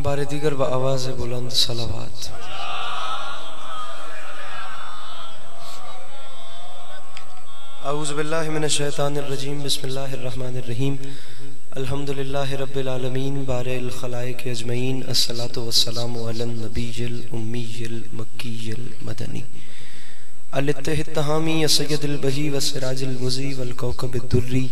बारे दीगर व आवाज़ बुलंद सलावत। औज़ु बिल्लाहि मिनश शैतानिर रजीम बिस्मिल्लाहिर रहमानिर रहीम अल्हम्दुलिल्लाहि रब्बिल आलमीन बारिल खलाइक अजमईन अस्सलातु वस्सलामु अलन नबिय्यिल उम्मिय्यिल मक्किय्यिल मदनी अल-इत्तिहामी सय्यदिल बही व सिराजिल मुज़ी वल कौकबिद दुर्री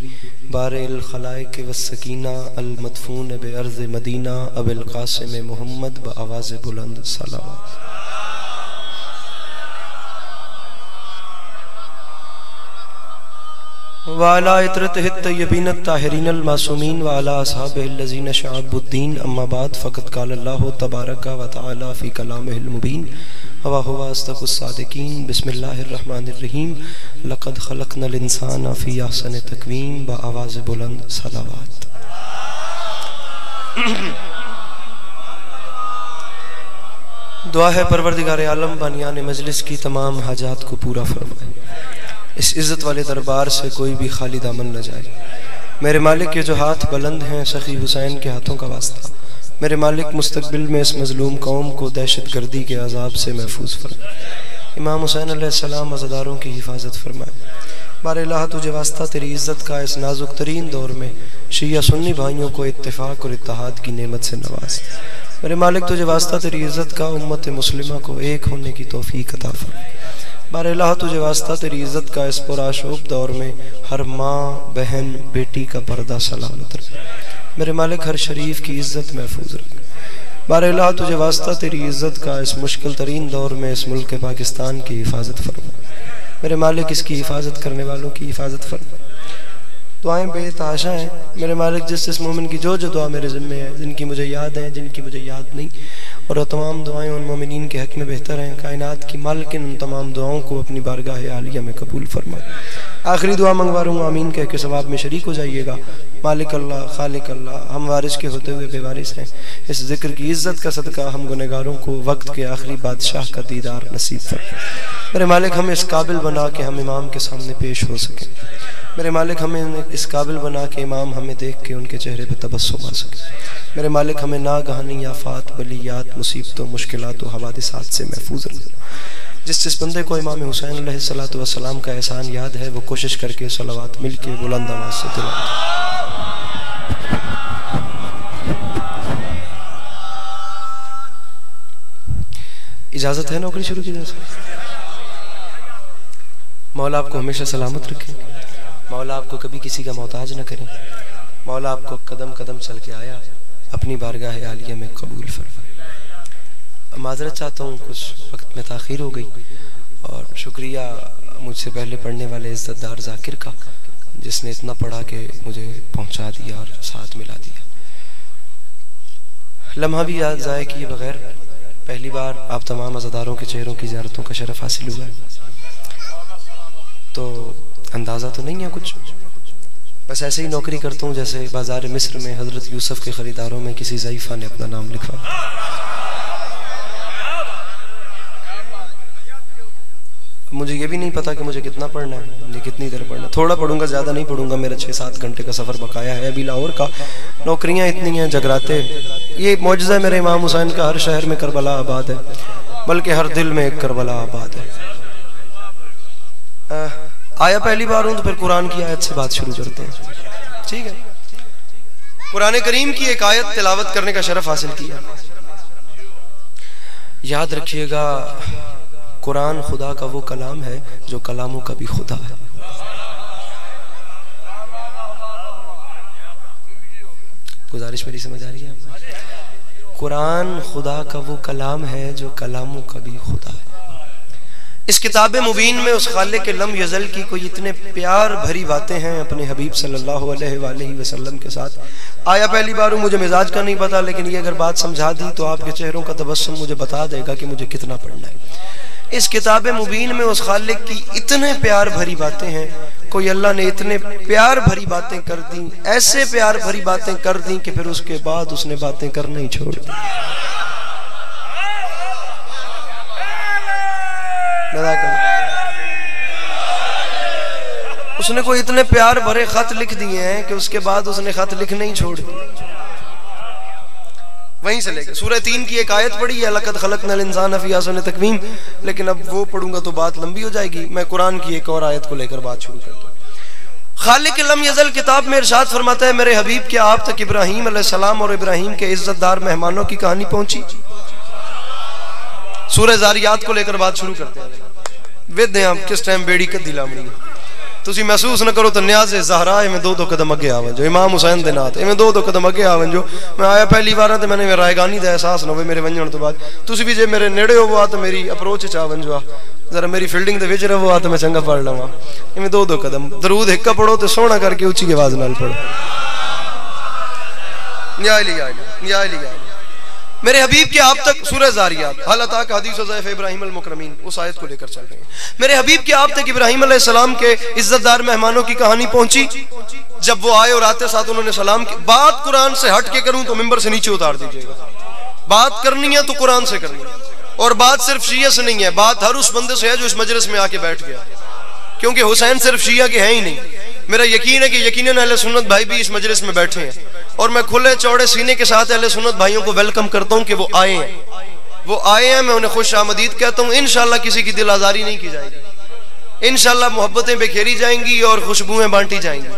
बारिल खलाइक व सकीना अल मदफून बे अर्ज़ मदीना अबिल क़ासिम मुहम्मद व आवाज़ बुलंद सलावत। वाला इतरतिहित तय्यबीनत ताहिरीनल मासूमीन वाला असहाबिहिल लज़ीना शअबुद्दीन अम्मा बाद फ़क़द क़ाल अल्लाहु तबारका व तआला फ़ी कलामिहिल मुबीन व हुवा अस्दक़ुस सादिक़ीन बिस्मिल्लाहिर रहमानिर रहीम लक़द ख़लक़नल इंसाना फ़ी अहसनि तक़वीम व आवाज़ बुलंद सलावत। दुआ है परवरदिगार आलम बानियान मजलिस की तमाम हाजात को पूरा फरमाए, इस इज़्ज़त वाले दरबार से कोई भी खाली दामन न जाए। मेरे मालिक के जो हाथ बुलंद हैं सखी हुसैन के हाथों का वास्ता, मेरे मालिक मुस्तकबिल में इस मजलूम कौम को दहशत गर्दी के अजाब से महफूज फरमाए। इमाम हुसैन अलैहिस्सलाम अज़ादारों की हिफाजत फरमाए। बारे अल्लाह तुझे वास्ता तेरी इज़्ज़त का इस नाजुक तरीन दौर में शिया सुन्नी भाइयों को इत्तेफाक और इत्तेहाद की नेमत से नवाज। मेरे मालिक तुझे वास्ता तेरी इज़्ज़त का उम्मत मुस्लिमा को एक होने की तौफीक अता फरमाए। बारे अल्लाह तुझे वास्ता तेरी इज़्ज़त का इस पुराशोब दौर में हर माँ बहन बेटी का पर्दा सलामत रख। मेरे मालिक हर शरीफ की इज़्ज़त महफूज रख। बारे अल्लाह तुझे वास्ता तेरी इज़्ज़त का इस मुश्किल तरीन दौर में इस मुल्क पाकिस्तान की हिफाजत फरमा। मेरे मालिक इसकी हिफाजत करने वालों की हिफाजत फरमा। दुआएं बेतहाशा हैं मेरे मालिक, जिस मोमिन की जो जो दुआ मेरे ज़िम्मे है, जिनकी मुझे याद है जिनकी मुझे याद नहीं, और तमाम दुआएं उन मोमिनीन के हक़ में बेहतर हैं। कायनात की मालिकिन उन तमाम दुआओं को अपनी बारगाह आलिया में कबूल फरमा। आखिरी दुआ मंगवा रहा हूँ, आमीन कह के सवाब में शरीक हो जाइएगा। मालिक अल्लाह खालिक अल्लाह, हम वारिस के होते हुए बेवारिस हैं, इस जिक्र की इज़्ज़त का सदका हम गुनहगारों को वक्त के आखिरी बादशाह का दीदार नसीब फरमा। मेरे मालिक हमें इस काबिल बना के हम इमाम के सामने पेश हो सकें। मेरे मालिक हमें इस काबिल बना के इमाम हमें देख के उनके चेहरे पे तबस्सुम आ सके। मेरे मालिक हमें नागहानी आफात बलियात मुसीबतों मुश्किलात और हवादिसात से महफूज रखना। जिस बंदे को इमाम हुसैन अलैहिस्सलातु वस्सलाम का एहसान याद है वो कोशिश करके सलावत मिल के बुलंद आवाज़ से तिलावत। इजाज़त है नौकरी शुरू की जा सकती। मौला आपको हमेशा सलामत रखे, मौला आपको कभी किसी का मोहताज न करें, मौला आपको कदम कदम चल के आया अपनी बारगाह आलिया में कबूल फरमाए। माजरत चाहता हूँ कुछ वक्त में ताख़ीर हो गई, और शुक्रिया मुझसे पहले पढ़ने वाले इज़्ज़तदार जाकिर का जिसने इतना पढ़ा के मुझे पहुँचा दिया और साथ मिला दिया। लम्हा भी याद ज़ाय किए बगैर पहली बार आप तमाम अज़ादारों के चेहरों की ज़ियारतों का शरफ़ हासिल हुआ है, तो अंदाज़ा तो नहीं है कुछ, बस ऐसे ही नौकरी करता हूँ जैसे बाज़ार मिस्र में हज़रत यूसुफ के ख़रीदारों में किसी ज़ईफ़ा ने अपना नाम लिखवा। मुझे ये भी नहीं पता कि मुझे कितना पढ़ना है, मुझे कितनी देर पढ़ना है। थोड़ा पढ़ूंगा, ज़्यादा नहीं पढ़ूंगा। मेरा 6-7 घंटे का सफ़र बकाया है अभी लाहौर का। नौकरियाँ इतनी हैं, जगराते। ये मौजज़ा है मेरे इमाम हुसैन का, हर शहर में करबला आबाद है, बल्कि हर दिल में एक करबला आबाद है। आया पहली बार हूँ तो फिर कुरान की आयत से बात शुरू करते हैं, ठीक है। कुरान करीम की एक आयत तिलावत करने का शरफ हासिल किया। याद रखिएगा, कुरान खुदा का वो कलाम है जो कलामों का भी खुदा है। गुजारिश मेरी समझ आ रही है? कुरान खुदा का वो कलाम है जो कलामों का भी खुदा है। इस किताब मुबीन में उस खालिक के लम यज़ल की कोई इतने प्यार भरी बातें हैं अपने हबीब सल्लल्लाहु अलैहि वसल्लम के साथ। आया पहली बार हूँ, मुझे मिजाज का नहीं पता, लेकिन ये अगर बात समझा दी तो आपके चेहरों का तबस्सुम मुझे बता देगा कि मुझे कितना पढ़ना है। इस किताब मुबीन में उस खालिक की इतने प्यार भरी बातें हैं, कोई अल्लाह ने इतने प्यार भरी बातें कर दी, ऐसे प्यार भरी बातें कर दी कि फिर उसके बाद उसने बातें करना ही छोड़ दी। उसने कोई इतने प्यार भरे खत लिख दिए हैं कि उसके बाद उसने खत लिखने ही छोड़ दिए। वहीं से लेकर सूरह 3 की एक आयत पढ़ी है, लक़द ख़लक़नल इंसान फ़ी अहसन तक़वीम, लेकिन अब वो पढ़ूंगा तो बात लंबी हो जाएगी। मैं कुरान की एक और आयत को लेकर बात शुरू करता हूँ। खालिक लम यज़ल किताब में इरशाद फरमाता है, मेरे हबीब के आप तक इब्राहीम अलैहिस्सलाम और इब्राहीम के इज्जतदार मेहमानों की कहानी पहुंची। सूरह ज़ारियात को लेकर बात शुरू करते हैं। वेद आप किस टाइम बेड़ी कदी लामनी तुसी महसूस न करो तो न्याज़े ज़हरा में दो कदम अगे आवन जो, इमाम हुसैन दे नात इवें दो कदम अगे आवन जो। मैं आया पहली बार तो मैंने रायगानी का एहसास न हो मेरे वंजण तो बाद, तुसी भी जे मेरे नेड़े हो आ तो मेरी अप्रोच च आवन जो, जरा मेरी फील्डिंग दे विच रहो आ तो मैं चंगा पढ़ लवां। इवें दो कदम दरूद हिक्का पढ़ो तो सोहना करके उच्ची आवाज नाल पढ़ो। मेरे हबीब के आप तक सूरह ज़ारियात हल अता का हदीस ज़ैफ़ इब्राहीम अल मुकरमीन उस आयत को लेकर चल रहे हैं। मेरे हबीब के आप तक इब्राहीम अलैहिस्सलाम के इज्जतदार मेहमानों की कहानी पहुंची। जब वो आए और आते साथ उन्होंने सलाम की। बात कुरान से हट के करूं तो मिंबर से नीचे उतार दीजिएगा। बात करनी है तो कुरान से करनी है, और बात सिर्फ शिया से नहीं है, बात हर उस बंदे से है जो इस मजलिस में आके बैठ गया, क्योंकि हुसैन सिर्फ शिया के हैं ही नहीं। मेरा यकीन है कि यकीनन अहले सुन्नत भाई भी इस मजलिस में बैठे हैं, और मैं खुले चौड़े सीने के साथ अहले सुन्नत भाइयों को वेलकम करता हूं कि वो आए हैं, मैं उन्हें खुश आमदीद कहता हूं। इंशाल्लाह किसी की दिल आजारी नहीं की जाएगी, इंशाल्लाह मोहब्बतें बिखेरी जाएंगी और खुशबुएं बांटी जाएंगी।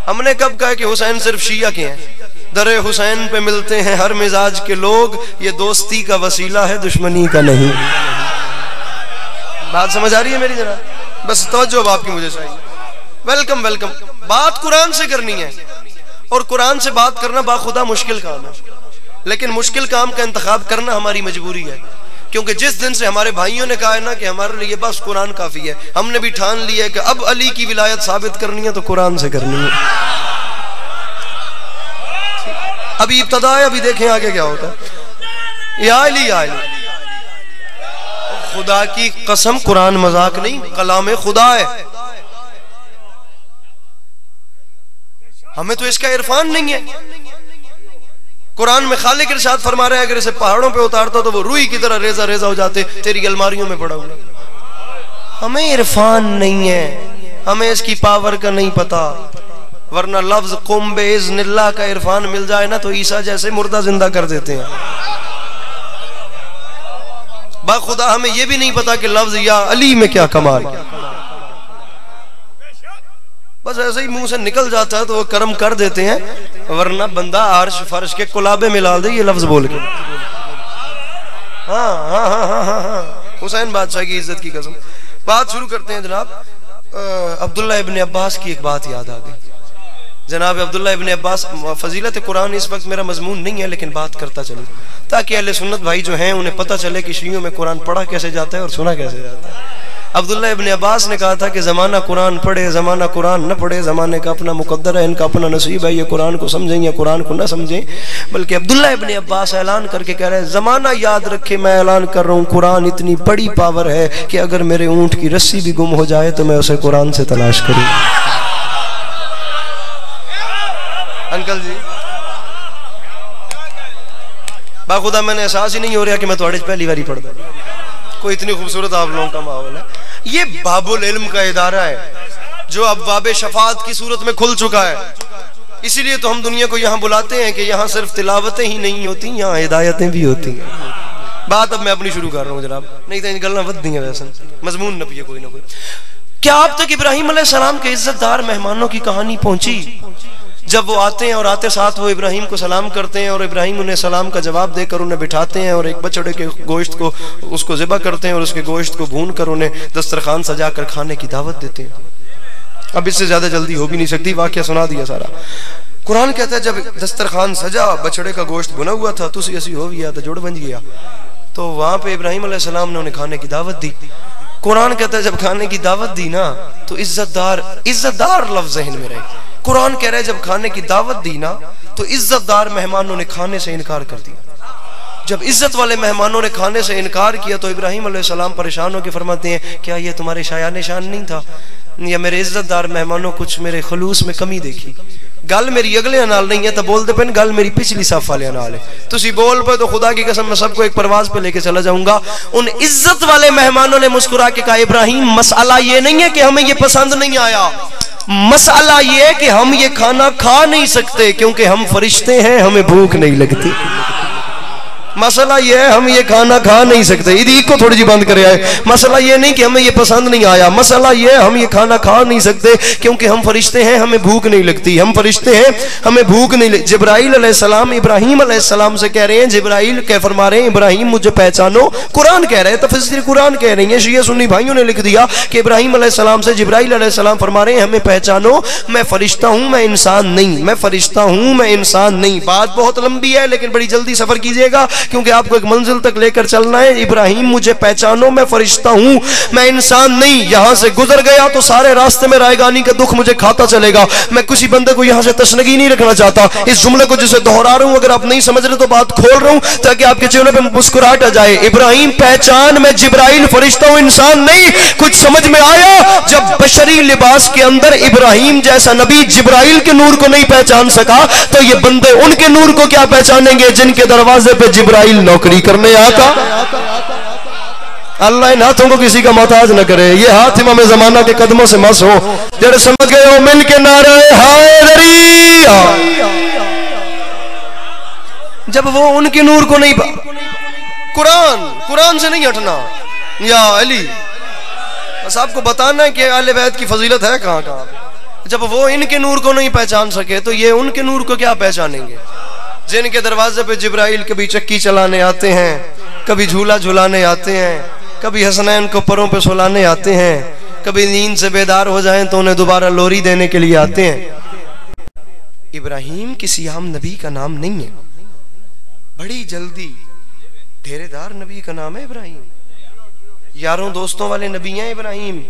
हमने कब कहा कि हुसैन सिर्फ शिया के हैं? दरे हुसैन पे मिलते हैं हर मिजाज के लोग, ये दोस्ती का वसीला है दुश्मनी का नहीं। बात समझ आ रही है मेरी? जरा बस तवज्जो आपकी मुझे चाहिए। Welcome welcome. बात कुरान से करनी है, और कुरान से बात करना बाखुदा मुश्किल काम है, लेकिन मुश्किल काम का इंतखाब करना हमारी मजबूरी है, क्योंकि जिस दिन से हमारे भाइयों ने कहा है ना कि हमारे लिए बस कुरान काफी है, हमने भी ठान लिया है कि अब अली की विलायत साबित करनी है तो कुरान से करनी है। अभी इब्तदा है, अभी देखें आगे क्या होता है। या अली खुदा की कसम कुरान मजाक नहीं, कलाम खुदा है। हमें तो इसका इरफान नहीं है। कुरान में खालिक इरशाद फरमा रहा है, अगर इसे पहाड़ों पे उतारता तो वो रूई की तरह रेजा रेजा हो जाते, तेरी अलमारियों में पड़ा हुआ। हमें इरफान नहीं है, हमें इसकी पावर का नहीं पता, वरना लफ्ज कुम बेइज़्निल्लाह का इरफान मिल जाए ना तो ईसा जैसे मुर्दा जिंदा कर देते हैं। बाखुदा हमें यह भी नहीं पता कि लफ्ज या अली में क्या कमाल, बस ऐसे ही मुंह से निकल जाता है तो वो कर्म कर देते हैं, वरना बंदा आर्श फर्श के कुलाबे मिला दे ये लफ्ज बोल के। हाँ, हुसैन बादशाह की इज्जत की कसम। बात शुरू करते हैं जनाब। अब्दुल्ला इब्न अब्बास की एक बात याद आ गई। जनाब अब्दुल्ला इब्न अब्बास, फजीलत कुरान इस वक्त मेरा मजमून नहीं है, लेकिन बात करता चलूं ताकि अहले सुन्नत भाई जो हैं उन्हें पता चले कि शियों में कुरान पढ़ा कैसे जाता है और सुना कैसे जाता है। अब्दुल्ला इब्न अब्बास ने कहा था कि ज़माना कुरान पढ़े ज़माना कुरान न पढ़े, ज़माने का अपना मुकद्दर है, इनका अपना नसीब है, ये कुरान को समझें या कुरान को न समझें। बल्कि अब्दुल्ला इब्न अब्बास ऐलान करके कह रहे हैं, ज़माना याद रखे मैं ऐलान कर रहा हूँ, कुरान इतनी बड़ी पावर है कि अगर मेरे ऊँट की रस्सी भी गुम हो जाए तो मैं उसे कुरान से तलाश करूँ। अंकल जी बाखुदा मैंने एहसास ही नहीं हो रहा कि मैं थोड़े पहली बारी पढ़ता, कोई इतनी खूबसूरत आप लोगों का माहौल है। ये बाबुल इल्म का इदारा है जो अब बाबे शफात की सूरत में खुल चुका है, इसीलिए तो हम दुनिया को यहाँ बुलाते हैं कि यहाँ सिर्फ तिलावतें ही नहीं होती, यहाँ हिदायतें भी होती हैं। बात अब मैं अपनी शुरू कर रहा हूँ जनाब, नहीं तो इन गल्ला वध दी है, वैसे मजमून न पिए कोई ना कोई। क्या आप तक इब्राहीम अलैहिस्सलाम के इज्जतदार मेहमानों की कहानी पहुंची? जब वो आते हैं और आते साथ वो इब्राहीम को सलाम करते हैं, और इब्राहीम उन्हें सलाम का जवाब देकर उन्हें बिठाते हैं और एक बछड़े के गोश्त को उसको ज़िबा करते हैं और उसके गोश्त को भून कर उन्हें दस्तरखान सजा कर खाने की दावत देते हैं। अब इससे ज्यादा जल्दी हो भी नहीं सकती, वाकया सुना दिया सारा। कुरान कहता है जब दस्तरखान सजा, बछड़े का गोश्त बुना हुआ था, तुसी ऐसी हो गया तो जुड़ बन गया, तो वहां पे इब्राहीम अलैहिस्सलाम ने उन्हें खाने की दावत दी। कुरान कहता है जब खाने की दावत दी ना तो इज्जतदार लफ्ज ज़हन में रहे। कुरान कह रहा है जब खाने की दावत दी ना तो इज्जतदार मेहमानों ने खाने से इनकार कर दिया। जब इज्जत वाले मेहमानों ने खाने से इनकार किया तो इब्राहीम अलैहिस्सलाम परेशान होकर फरमाते हैं, क्या ये तुम्हारे शायान शान नहीं था, या मेरे इज्जतदार मेहमानों कुछ मेरे खलूस में कमी देखी? गल मेरी अगले नाल नहीं है तो बोलते पे, गल मेरी पिछली साफ वाले नाल है। तुसी बोल पे तो खुदा की कसम मैं सबको एक परवाज पे लेके चला जाऊंगा। उन इज्जत वाले मेहमानों ने मुस्कुरा के कहा, इब्राहीम मसला ये नहीं है कि हमें ये पसंद नहीं आया, मसला ये कि हम ये खाना खा नहीं सकते क्योंकि हम फरिश्ते हैं, हमें भूख नहीं लगती। मसला ये है हम ये खाना खा नहीं सकते, ईद को थोड़ी सी बंद करे आए। मसला ये नहीं कि हमें ये पसंद नहीं आया, मसला ये हम ये खाना खा नहीं सकते क्योंकि हम फरिश्ते हैं, हमें भूख नहीं लगती। हम फरिश्ते हैं, हमें भूख नहीं लगती। जिब्राइल अलैहिस्सलाम इब्राहीम अलैहिस्सलाम से कह रहे हैं, जिब्राइल कह फरमा रहे हैं इब्राहीम मुझे पहचानो। कुरान कह रहे हैं, तफसीर कुरान कह रही है, शिया सुन्नी भाइयों ने लिख दिया कि इब्राहीम अलैहिस्सलाम से जिब्राइल अलैहिस्सलाम फरमा रहे हैं हमें पहचानो, मैं फरिश्ता हूं, मैं इंसान नहीं, मैं फरिश्ता हूं, मैं इंसान नहीं। बात बहुत लंबी है लेकिन बड़ी जल्दी सफर कीजिएगा क्योंकि आपको एक मंजिल तक लेकर चलना है। इब्राहीम मुझे पहचानो, मैं फरिश्ता हूं, मैं इंसान नहीं। यहां से गुजर गया तो सारे रास्ते में रायगानी का दुख मुझे खाता चलेगा। मैं किसी बंदे को यहां से तशनगी नहीं रखना चाहता। इस जुमले को जिसे दोहरा रहा हूं, अगर आप नहीं समझ रहे तो बात खोल रहा हूं ताकि आपके चेहरे पे मुस्कुराहट आ जाए। इब्राहीम पहचान, मैं जिब्राइल फरिश्ता हूं, इंसान नहीं। कुछ समझ में आया? जब बशरी लिबास के अंदर इब्राहीम जैसा नबी जिब्राइल के नूर को नहीं पहचान सका तो ये बंदे उनके नूर को क्या पहचानेंगे जिनके दरवाजे पे जिब्राइल नौकरी करने आता। अल्लाह इन हाथों को किसी का मोहताज न करे। ये हाथ इमाम ज़माना के कदमों से मस हो, जड़े समझ गए हो मिल के नारे हैदरी। जब वो उनके नूर को नहीं, कुरान से नहीं हटना या अली, बस आपको बताना है कि अहले बैत की फजीलत है कहां कहां। जब वो इनके नूर को नहीं पहचान सके तो ये उनके नूर को क्या पहचानेंगे जिनके दरवाजे पे जिब्राइल कभी चक्की चलाने आते हैं, कभी झूला झुलाने आते हैं, कभी हसनैन को परों पे सुलाने आते हैं, कभी नींद से बेदार हो जाएं तो उन्हें दोबारा लोरी देने के लिए आते हैं। इब्राहीम किसी आम नबी का नाम नहीं है, बड़ी जल्दी ढेरेदार नबी का नाम है इब्राहीम। यारों दोस्तों वाले नबी हैं इब्राहीम।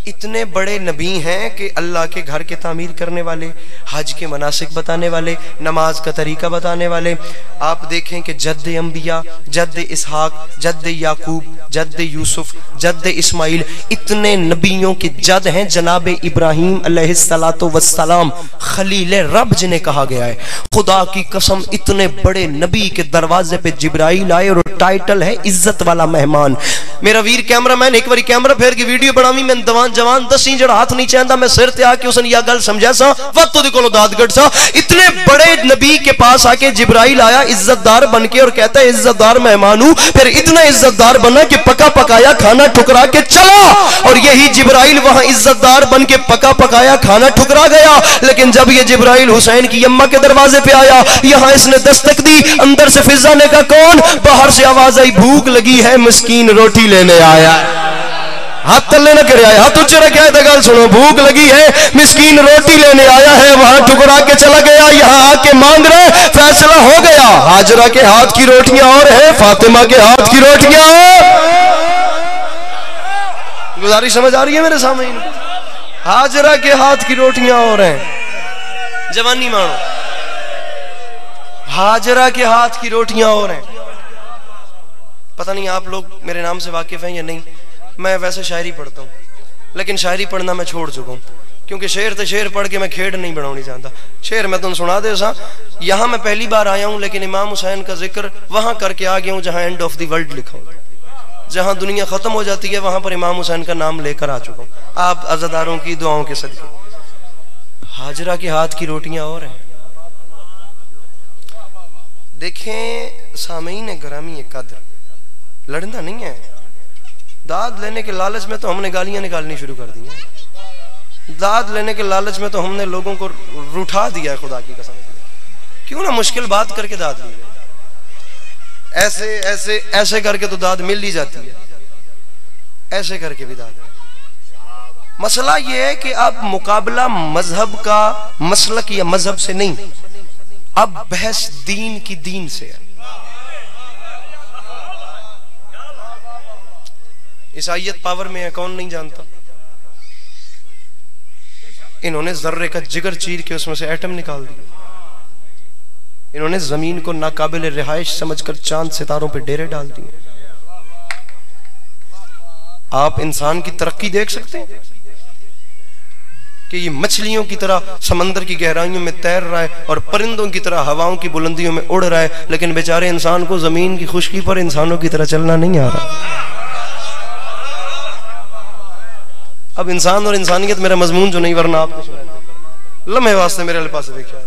इतने बड़े नबी हैं कि अल्लाह के घर के तामीर करने वाले, हज के मनासिक बताने वाले, नमाज का तरीका बताने वाले। आप देखें कि जद्द अंबिया, जद्द इसहाक, जद्द याकूब, जद्द यूसुफ, जद्द इस्माइल, इतने नबियों के जद हैं जनाब इब्राहीम अलैहिस्सलातु वस्सलाम, खलील रब जिन्हें कहा गया है। खुदा की कसम इतने बड़े नबी के दरवाजे पे जिब्राइल आए और टाइटल है इज्जत वाला मेहमान। मेरा वीर कैमरामैन एक बारी कैमरा फेर के वीडियो बनावी, मैं जवान दसी जड़ा हाथ नहीं चाहता, मैं सिर ते आके उसने यह गल समझा सा वत तो कोलो दादगढ़ सा। इतने बड़े नबी के पास आके जिब्राइल आया इज्जतदार बन के और कहता है इज्जतदार मेहमान हूं। फिर इतना इज्जतदार बना कि पका पकाया खाना ठुकरा के चला, और यही जिब्राइल वहां इज्जतदार बन के पका पकाया खाना ठुकरा गया। लेकिन जब ये जिब्राइल हुसैन की अम्मा के दरवाजे पे आया, यहां इसने दस्तक दी, अंदर से फिजा ने कहा कौन? बाहर से आवाज आई भूख लगी है मिस्कीन रोटी लेने आया। हाथ तल्ले न करे, हाथ ऊंचे रखे आए तो गल सुनो, भूख लगी है मिस्कीन रोटी लेने आया है, वहां ठुकरा के चला गया, यहाँ आके मांग रहे, फैसला हो गया। हाजरा के हाथ की रोटियां और है, फातिमा के हाथ की रोटियां और। गुजारिश समझ आ रही है मेरे सामने? हाजरा के हाथ की रोटियां और हैं, जवानी मानो, हाजरा के हाथ की रोटियां और हैं। पता नहीं आप लोग मेरे नाम से वाकिफ हैं या नहीं। मैं वैसे शायरी पढ़ता हूँ लेकिन शायरी पढ़ना मैं छोड़ चुका हूँ क्योंकि शेर तो शेर पढ़ के मैं खेड़ नहीं बनानी चाहता। शेर मैं तुम सुना दे सा। यहाँ मैं पहली बार आया हूँ लेकिन इमाम हुसैन का जिक्र वहां करके आ गया हूँ जहाँ एंड ऑफ द वर्ल्ड लिखा हो, जहाँ दुनिया खत्म हो जाती है वहां पर इमाम हुसैन का नाम लेकर आ चुका हूँ आप अज़ादारों की दुआओं के सदके। हाजरा के हाथ की रोटियां और हैं। देखें सामीन गिरामी कद्र, लड़ना नहीं है, दाद लेने के लालच में तो हमने गालियां निकालनी शुरू कर दी हैं। दाद लेने के लालच में तो हमने लोगों को रूठा दिया है। खुदा की कसम, क्यों ना मुश्किल बात करके दाद ली जाए। ऐसे ऐसे ऐसे करके तो दाद मिल ही जाती है, ऐसे करके भी दाद। मसला यह है कि अब मुकाबला मजहब का मसलक या मजहब से नहीं, अब बहस दीन की दीन से है। ईसाईयत पावर में है, कौन नहीं जानता। इन्होंने जर्रे का जिगर चीर के उसमें से एटम निकाल दिया। इन्होंने जमीन को नाकाबिल रिहाइश समझकर चांद सितारों पे डेरे डाल दिए। आप इंसान की तरक्की देख सकते हैं कि ये मछलियों की तरह समंदर की गहराइयों में तैर रहा है और परिंदों की तरह हवाओं की बुलंदियों में उड़ रहा है, लेकिन बेचारे इंसान को जमीन की खुश्की पर इंसानों की तरह चलना नहीं आ रहा। अब इंसान और इंसानियत मेरा मजमून जो नहीं, वरना आपको सुना लम्हे वास्ते मेरे पास देखा।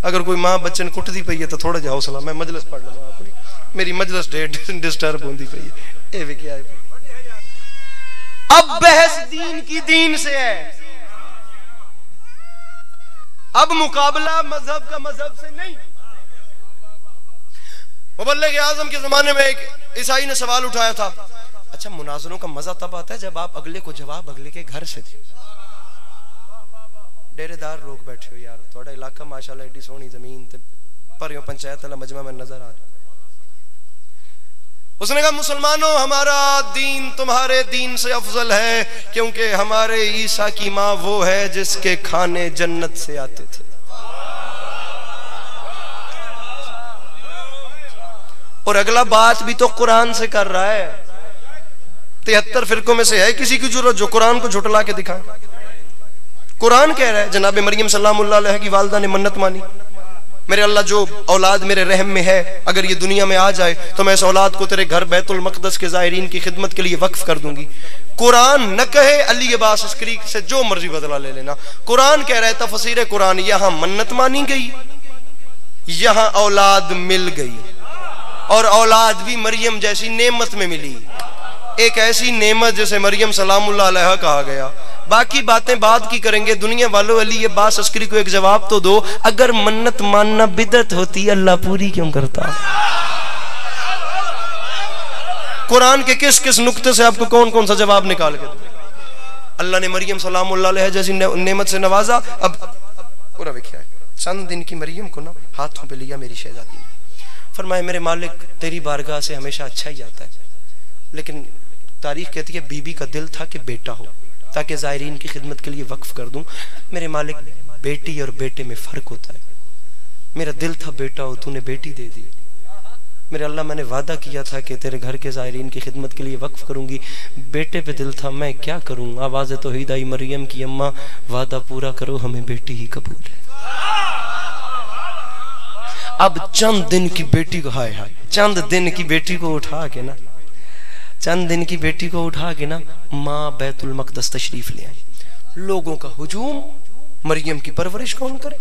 अगर कोई माँ बच्चे ने कुटती पई है तो थोड़ा जा हौसला, मैं मजलिस पढ़ लूंगा, मेरी मजलिस डिस्टर्ब होती पई है। ये क्या है? अब बहस दीन की दीन से है, अब मुकाबला मजहब का मजहब से नहीं। मुबल्लिग आज़म के जमाने में एक ईसाई ने सवाल उठाया था, अच्छा मुनाजरों का मजा तब आता है जब आप अगले को जवाब अगले के घर से दे। डेरेदार लोग बैठे हो यार, थोड़ा इलाका माशाल्लाह एडी सोहनी जमीन ते पर पंचायत वाला मजमा में नजर आ रहा। उसने कहा मुसलमानों हमारा दीन तुम्हारे दीन से अफजल है, क्योंकि हमारे ईसा की माँ वो है जिसके खाने जन्नत से आते थे। और अगला बात भी तो कुरान से कर रहा है। 73 फिरकों में से है किसी की जरूरत जो कुरान को झुटला के दिखाए? कुरान कह रहा है जनाब मरियम सल्लल्लाहु अलैहि की वालिदा ने मन्नत मानी, मेरे अल्लाह जो औलाद मेरे रहम में है अगर ये दुनिया में आ जाए तो मैं इस औलाद को तेरे घर बैतुल मक़दस के ज़ायरीन की खिदमत के लिए वक्फ कर दूंगी। कुरान न कहे अली अब्बास अस्करी से जो मर्जी बदला ले लेना। कुरान कह रहा है तफसीर कुरान, यहां मन्नत मानी गई, यहां औलाद मिल गई, और औलाद भी मरियम जैसी नेमत में मिली, एक ऐसी नेमत जैसे मरियम सलामुल्लाह अलैहा कहा गया। बाकी बातें बाद की करेंगे। दुनिया वालों अली अब्बास अस्करी को एक जवाब तो दो, अगर मन्नत मानना बिदअत होती अल्लाह पूरी क्यों करता? कुरान के किस किस नुक्ते से आपको कौन कौन सा जवाब निकाल के दो? अल्लाह ने मरियम सलामुल्लाह अलैहा जैसी नेमत से नवाजा। अब पूरा देखिए, चंद दिन की मरियम को ना हाथों पे लिया मेरी शहजादी ने, फरमाया मेरे मालिक तेरी बारगाह से हमेशा अच्छा ही आता है, लेकिन तारीख कहती है बीबी का दिल था कि बेटा हो ताकि ज़ायरीन की खिदमत के लिए वक्फ कर दूं। मेरे मालिक बेटी और बेटे में फ़र्क होता है, मेरा दिल था बेटा हो, तूने बेटी दे दी। मेरे अल्लाह मैंने वादा किया था कि तेरे घर के ज़ायरीन की खिदमत के लिए वक्फ करूंगी, बेटे पे दिल था, मैं क्या करूं? आवाज़ तौहीद आई, मरियम की अम्मा वादा पूरा करो, हमें बेटी ही कबूल है। अब चंद दिन की बेटी को, हाय हाय, चंद दिन की बेटी को उठा के ना, चंद दिन की बेटी को उठा के ना माँ बैतुल मक़दस तशरीफ ले आई। लोगों का हुजूम, मरियम की परवरिश कौन करे?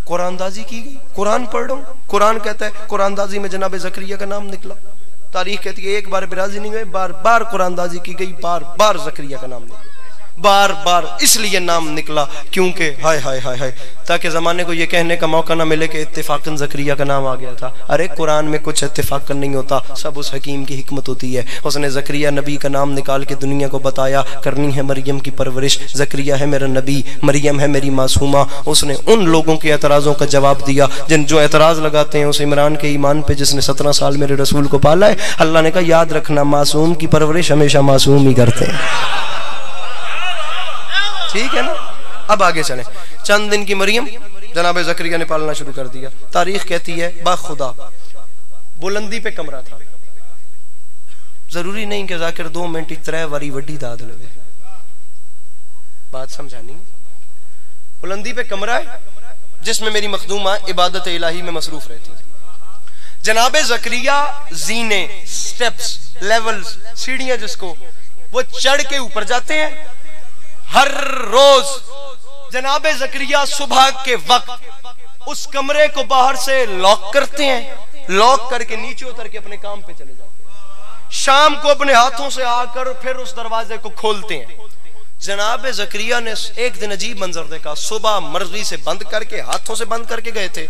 कुरानदाजी की गई। कुरान पढ़ रहा हूं, कुरान कहता है कुरानदाजी में जनाब ज़करिया का नाम निकला। तारीख कहती है एक बार बिराजी नहीं गए, बार बार कुरानदाजी की गई, बार बार ज़करिया का नाम निकला, बार बार इसलिए नाम निकला क्योंकि हाय हाय हाय हाय, ताकि जमाने को ये कहने का मौका ना मिले कि इत्तेफाकन ज़करिया का नाम आ गया था। अरे कुरान में कुछ इत्तेफाकन नहीं होता, सब उस हकीम की हिकमत होती है। उसने ज़करिया नबी का नाम निकाल के दुनिया को बताया, करनी है मरियम की परवरिश, ज़करिया है मेरा नबी, मरियम है मेरी मासूमा। उसने उन लोगों के एतराज़ों का जवाब दिया जिन जो एतराज़ लगाते हैं उस इमरान के ईमान पे जिसने 17 साल मेरे रसूल को पाला है। अल्लाह ने कहा याद रखना मासूम की परवरिश हमेशा मासूम ही करते हैं। ठीक है ना? अब आगे चलें। चंद दिन की मरियम जनाब ज़करिया ने पालना शुरू कर दिया। तारीख कहती है बाखुदा बुलंदी पे कमरा था, जरूरी नहीं कि जाकिर 2 मिनट 3 वारी वड्डी दाद लगे, बात समझानी। बुलंदी पे कमरा है जिसमें मेरी मखदूमा इबादत इलाही में मसरूफ रहती है। जनाब ज़करिया जीने, स्टेप्स, लेवल्स, सीढ़ियां जिसको, वो चढ़ के ऊपर जाते हैं। हर रोज जनाब ज़करिया सुबह के वक्त उस कमरे को बाहर से लॉक करते हैं, लॉक करके नीचे उतर के अपने काम पे चले जाते हैं। शाम को अपने हाथों से आकर फिर उस दरवाजे को खोलते हैं। जनाब ज़करिया ने एक दिन अजीब मंजर देखा। सुबह मर्जी से बंद करके, हाथों से बंद करके गए थे,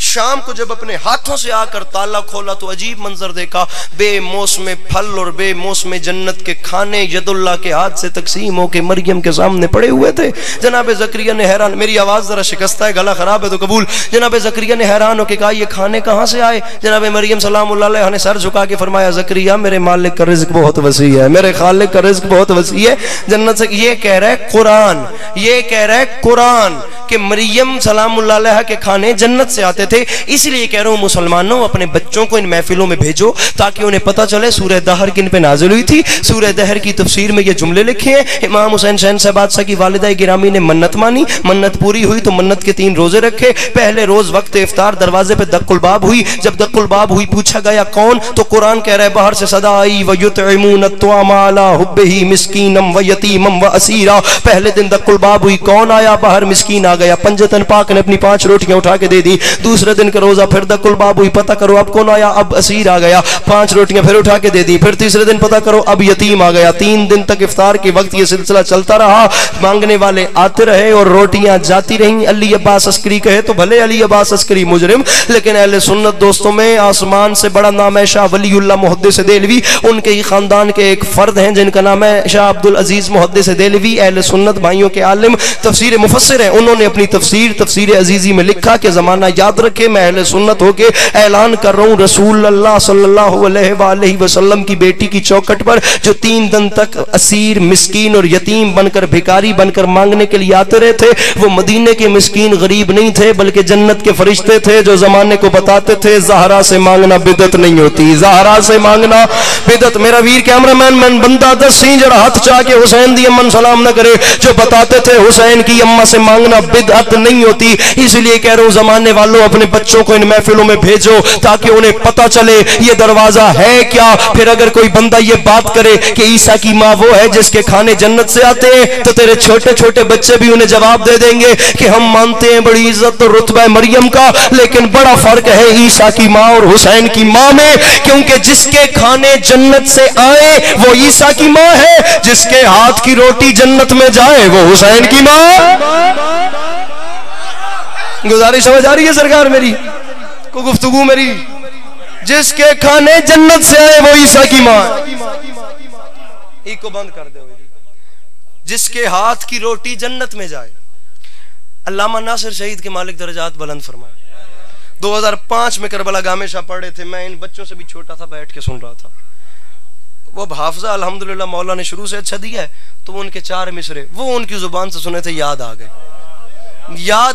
शाम को जब अपने हाथों से आकर ताला खोला तो अजीब मंजर देखा। बेमौसमे फल और बेमौसमे जन्नत के खाने यदुल्लाह के हाथ से तकसीम होके मरियम के सामने पड़े हुए थे। जनाब ज़करिया ने हैरान, मेरी आवाज जरा शिकस्त है, गला खराब है तो कबूल। जनाब ज़करिया ने हैरान होकर कहा ये खाने कहाँ से आए? जनाब मरियम सलामुल्लाह अलैहा ने सर झुका के फरमाया ज़करिया मेरे मालिक का रिज़्क़ बहुत वसी है, मेरे खालिक का रिज़्क़ बहुत वसी है जन्नत से। ये कह रहा है कुरान, ये कह रहा है कुरान कि मरियम सलामुल्लाह अलैहा के खाने जन्नत से आते थे। इसलिए कह रहा हूं मुसलमानों अपने बच्चों को इन महफिलों में भेजो ताकि उन्हें पता चले सूरह दहर किन पे नाजिल हुई थी। सूरह दहर की तफसीर में ये जुमले लिखे हैं। इमाम हुसैन शहंशाह बादशाह की वालिदा गिरामी ने मन्नत मानी, मन्नत पूरी हुई तो मन्नत के 3 रोजे रखे। पहले रोज वक्त इफ्तार, दरवाजे पे दक्कुल बाब हुई। जब दक्कुल बाब हुई पूछा गया कौन, तो कुरान कह रहा है बाहर से सदा आई, व युतइमून अत्वामा अला हुब्बिही मिस्कीनम व यतीमम व असीरा। पहले दिन दक्कुल बाब हुई, कौन आया बाहर, मिस्कीन आ गया। पंजतन पाक ने अपनी 5 रोटियां उठा के दे दी। दूसरे दिन का रोजा फिर दक्कुल बाब हुई, पता करो अब कौन आया, अब असीर आ गया, 5 रोटियां फिर उठा के दे दी। फिर तीसरे दिन पता करो अब यतीम आ गया। 3 दिन तक इफ्तार के वक्त ये सिलसिला चलता रहा। मांगने वाले आते रहे और रोटियां जाती रहीं। अली अब्बास अस्करी कहे तो भले अली अब्बास अस्करी मुजरिम, लेकिन अहले सुन्नत दोस्तों में आसमान से बड़ा नाम है शाह वलीउल्लाह मुहद्दिस देलवी। उनके ही खानदान के एक फर्द हैं जिनका नाम है शाह अब्दुल अजीज मुहद्दिस देलवी। अहले सुन्नत भाइयों के आलिम, तफसीर मुफस्सिर हैं। उन्होंने अपनी तफसीर अजीजी में लिखा कि जमाना याद रखे, मैं अहले सुन्नत होके ऐलान कर रहा हूँ, रसूल अल्लाह सल्लल्लाहु अलैहि वसल्लम की बेटी की चौखट पर जो 3 दिन तक असीर, मिस्कीन और यतीम बनकर, भिखारी बनकर मांगने के लिए आते रहे थे, वो मदीने के मिस्कीन गरीब नहीं थे बल्कि जन्नत के फरिश्ते थे जो जमाने को बताते थे ज़हरा से मांगना बिदत नहीं होती, ज़हरा से मांगना बिदत। मेरा वीर कैमरामैन मैं बंदा दसी जरा हाथ चाह के हुसैन दी अम्मा सलाम न करे, जो बताते थे हुसैन की अम्मा से मांगना बिदअत नहीं होती। इसलिए कह रहा हूं जमाने वालों, अपने बच्चों को इन महफिलों में भेजो ताकि उन्हें पता चले ये दरवाजा है क्या। फिर अगर कोई बंदा ये बात करे कि ईसा की माँ वो है जिसके खाने जन्नत से आते हैं, तो तेरे छोटे छोटे बच्चे भी उन्हें जवाब दे देंगे कि हम मानते हैं बड़ी इज्जत और रुतबा मरियम का, लेकिन बड़ा फर्क है ईसा की माँ और हुसैन की माँ में, क्योंकि जिसके खाने जन्नत से आए वो ईसा की माँ है, जिसके हाथ की रोटी जन्नत में जाए वो हुसैन की माँ। गुजारिश समझ आ रही है सरकार मेरी को, गुफ्तगू मेरी? जिसके खाने जन्नत से आए वो ईसा की माँ। को बंद कर दो। जिसके हाथ की रोटी जन्नत में जाए। अल्लामा नासिर शहीद के मालिक दरजात बुलंद फरमाए। 2005 में करबला गामे शाह पढ़े थे, मैं इन बच्चों से भी छोटा था, बैठ के सुन रहा था। वो हाफजा अल्हम्दुलिल्लाह मौला ने शुरू से अच्छा दिया है, तो वो उनके 4 मिसरे वो उनकी जुबान से सुने थे, याद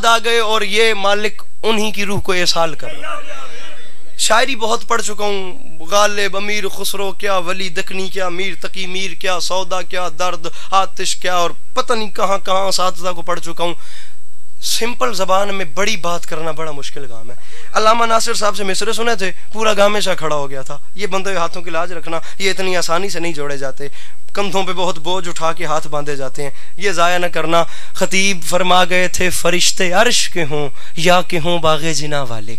आ गए और ये मालिक उन्हीं की रूह को एहसाल कर रहा। शायरी बहुत पढ़ चुका हूँ, गालिब, अमीर खुसरो क्या, वली दकनी क्या, मीर तकी मीर क्या, सौदा क्या, दर्द आतिश क्या, और पता नहीं कहाँ कहाँ साथदा को पढ़ चुका हूँ। सिंपल जबान में बड़ी बात करना बड़ा मुश्किल काम है। अल्लामा नासिर साहब से मिसरे सुने थे, पूरा गामेशा खड़ा हो गया था। ये बंदे हाथों की लाज रखना, ये इतनी आसानी से नहीं जोड़े जाते, कंधों पे बहुत बोझ उठा के हाथ बांधे जाते हैं, ये जाया न करना। खतीब फरमा गए थे, फरिश्ते अर्श के हों या के हों बागे जिना वाले,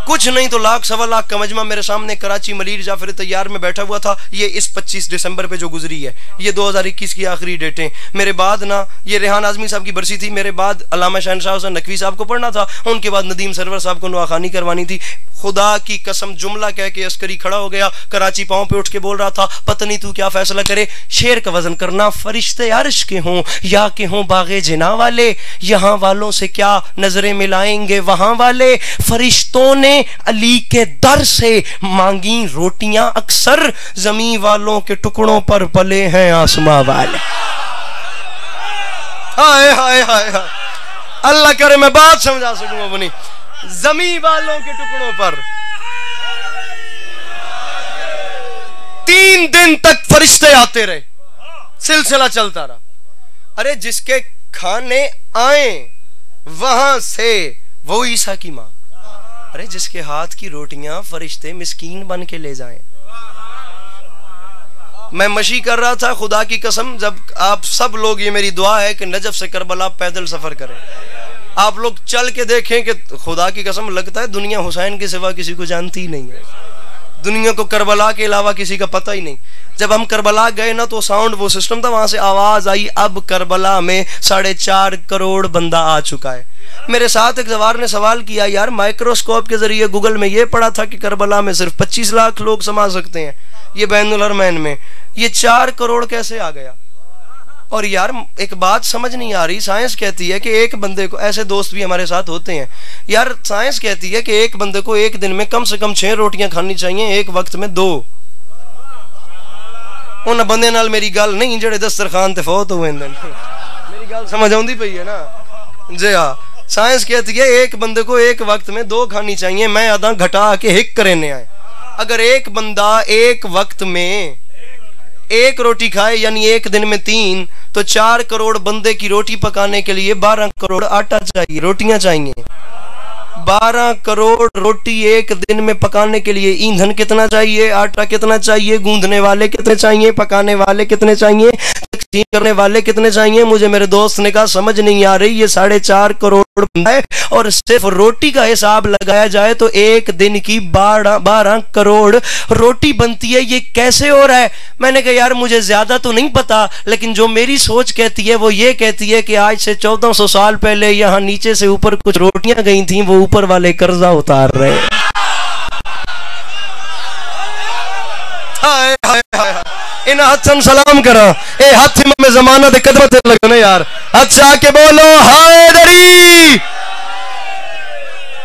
कुछ नहीं तो 1 सवा लाख का मजमा मेरे सामने कराची मलीर जाफर तैयार में बैठा हुआ था। ये इस 25 दिसंबर पे जो गुजरी है, ये 2021 की आखिरी डेटें। मेरे बाद ना ये रेहान आजमी साहब की बरसी थी, मेरे बाद अल्लामा शहनशाह हुसैन नकवी साहब को पढ़ना था, उनके बाद नदीम सरवर साहब को नुआखानी करवानी थी। खुदा की कसम जुमला कह के अस्करी खड़ा हो गया, कराची पांव पे उठ के बोल रहा था, पत्नी तू क्या फैसला करे, शेर का वजन करना, फरिश्ते अर्श के हों या के हों बागे जिना वाले, यहाँ वालों से क्या नजरें मिलाएंगे वहां वाले। फरिश्तों ने अली के दर से मांगी रोटियां अक्सर, जमीन वालों के टुकड़ों पर पले हैं आसमां वाले। हाय हाय हाय हाय, अल्लाह करे मैं बात समझा सकूं अपनी। जमीन वालों के टुकड़ों पर 3 दिन तक फरिश्ते आते रहे, सिलसिला चलता रहा। अरे जिसके खाने आए वहां से वो ईसा की मां, अरे जिसके हाथ की रोटियां फरिश्ते मिस्कीन बन के ले जाएं। मैं मशी कर रहा था, खुदा की कसम, जब आप सब लोग, ये मेरी दुआ है कि नजफ से करबला पैदल सफर करें, आप लोग चल के देखें कि खुदा की कसम लगता है दुनिया हुसैन के सिवा किसी को जानती ही नहीं है, दुनिया को करबला के अलावा किसी का पता ही नहीं। जब हम करबला गए ना तो साउंड वो सिस्टम था, वहां से आवाज आई, अब करबला में 4.5 करोड़ बंदा आ चुका है। मेरे साथ एक जवार ने सवाल किया, यार माइक्रोस्कोप के जरिए गूगल में ये पढ़ा था कि करबला में सिर्फ 25 लाख लोग समा सकते हैं, ये बैनुल हरमैन में ये 4 करोड़ कैसे आ गया। और यार एक बात समझ नहीं आ रही, साइंस कहती है कि एक बंदे को, ऐसे दोस्त भी हमारे साथ होते हैं यार, साइंस कहती है कि एक बंदे को एक दिन में कम से कम 6 रोटियां खानी चाहिए, एक वक्त में 2। उन बंदे नाल मेरी गल नहीं जेड़े दस्तरखान ते फौत हुए, मेरी गल समझ आउंदी पई है ना जी। हाँ, साइंस कहती है एक बंदे को एक वक्त में 2 खानी चाहिए, मैं आधा घटा के 1 करने आए। अगर एक बंदा एक वक्त में 1 रोटी खाए यानी एक दिन में 3, तो 4 करोड़ बंदे की रोटी पकाने के लिए 12 करोड़ आटा चाहिए, रोटियां चाहिए। 12 करोड़ रोटी एक दिन में पकाने के लिए ईंधन कितना चाहिए, आटा कितना चाहिए, गूंदने वाले कितने चाहिए, पकाने वाले कितने चाहिए, करने वाले कितने चाहिए मुझे? मेरे दोस्त ने कहा समझ नहीं आ रही, ये 4.5 करोड़ बंदा है और सिर्फ रोटी का हिसाब लगाया जाए तो एक दिन की 12 करोड़ रोटी बनती है, ये कैसे हो रहा है? मैंने कहा यार मुझे ज्यादा तो नहीं पता, लेकिन जो मेरी सोच कहती है वो ये कहती है कि आज से 1400 साल पहले यहाँ नीचे से ऊपर कुछ रोटियां गई थी, वो ऊपर वाले कर्जा उतार रहे। हाय हाय हाय, इन हाथन सलाम करा, ए हाथ में जमाना दे कदम ते लगने यार, हाथ आके बोलो हैदरी।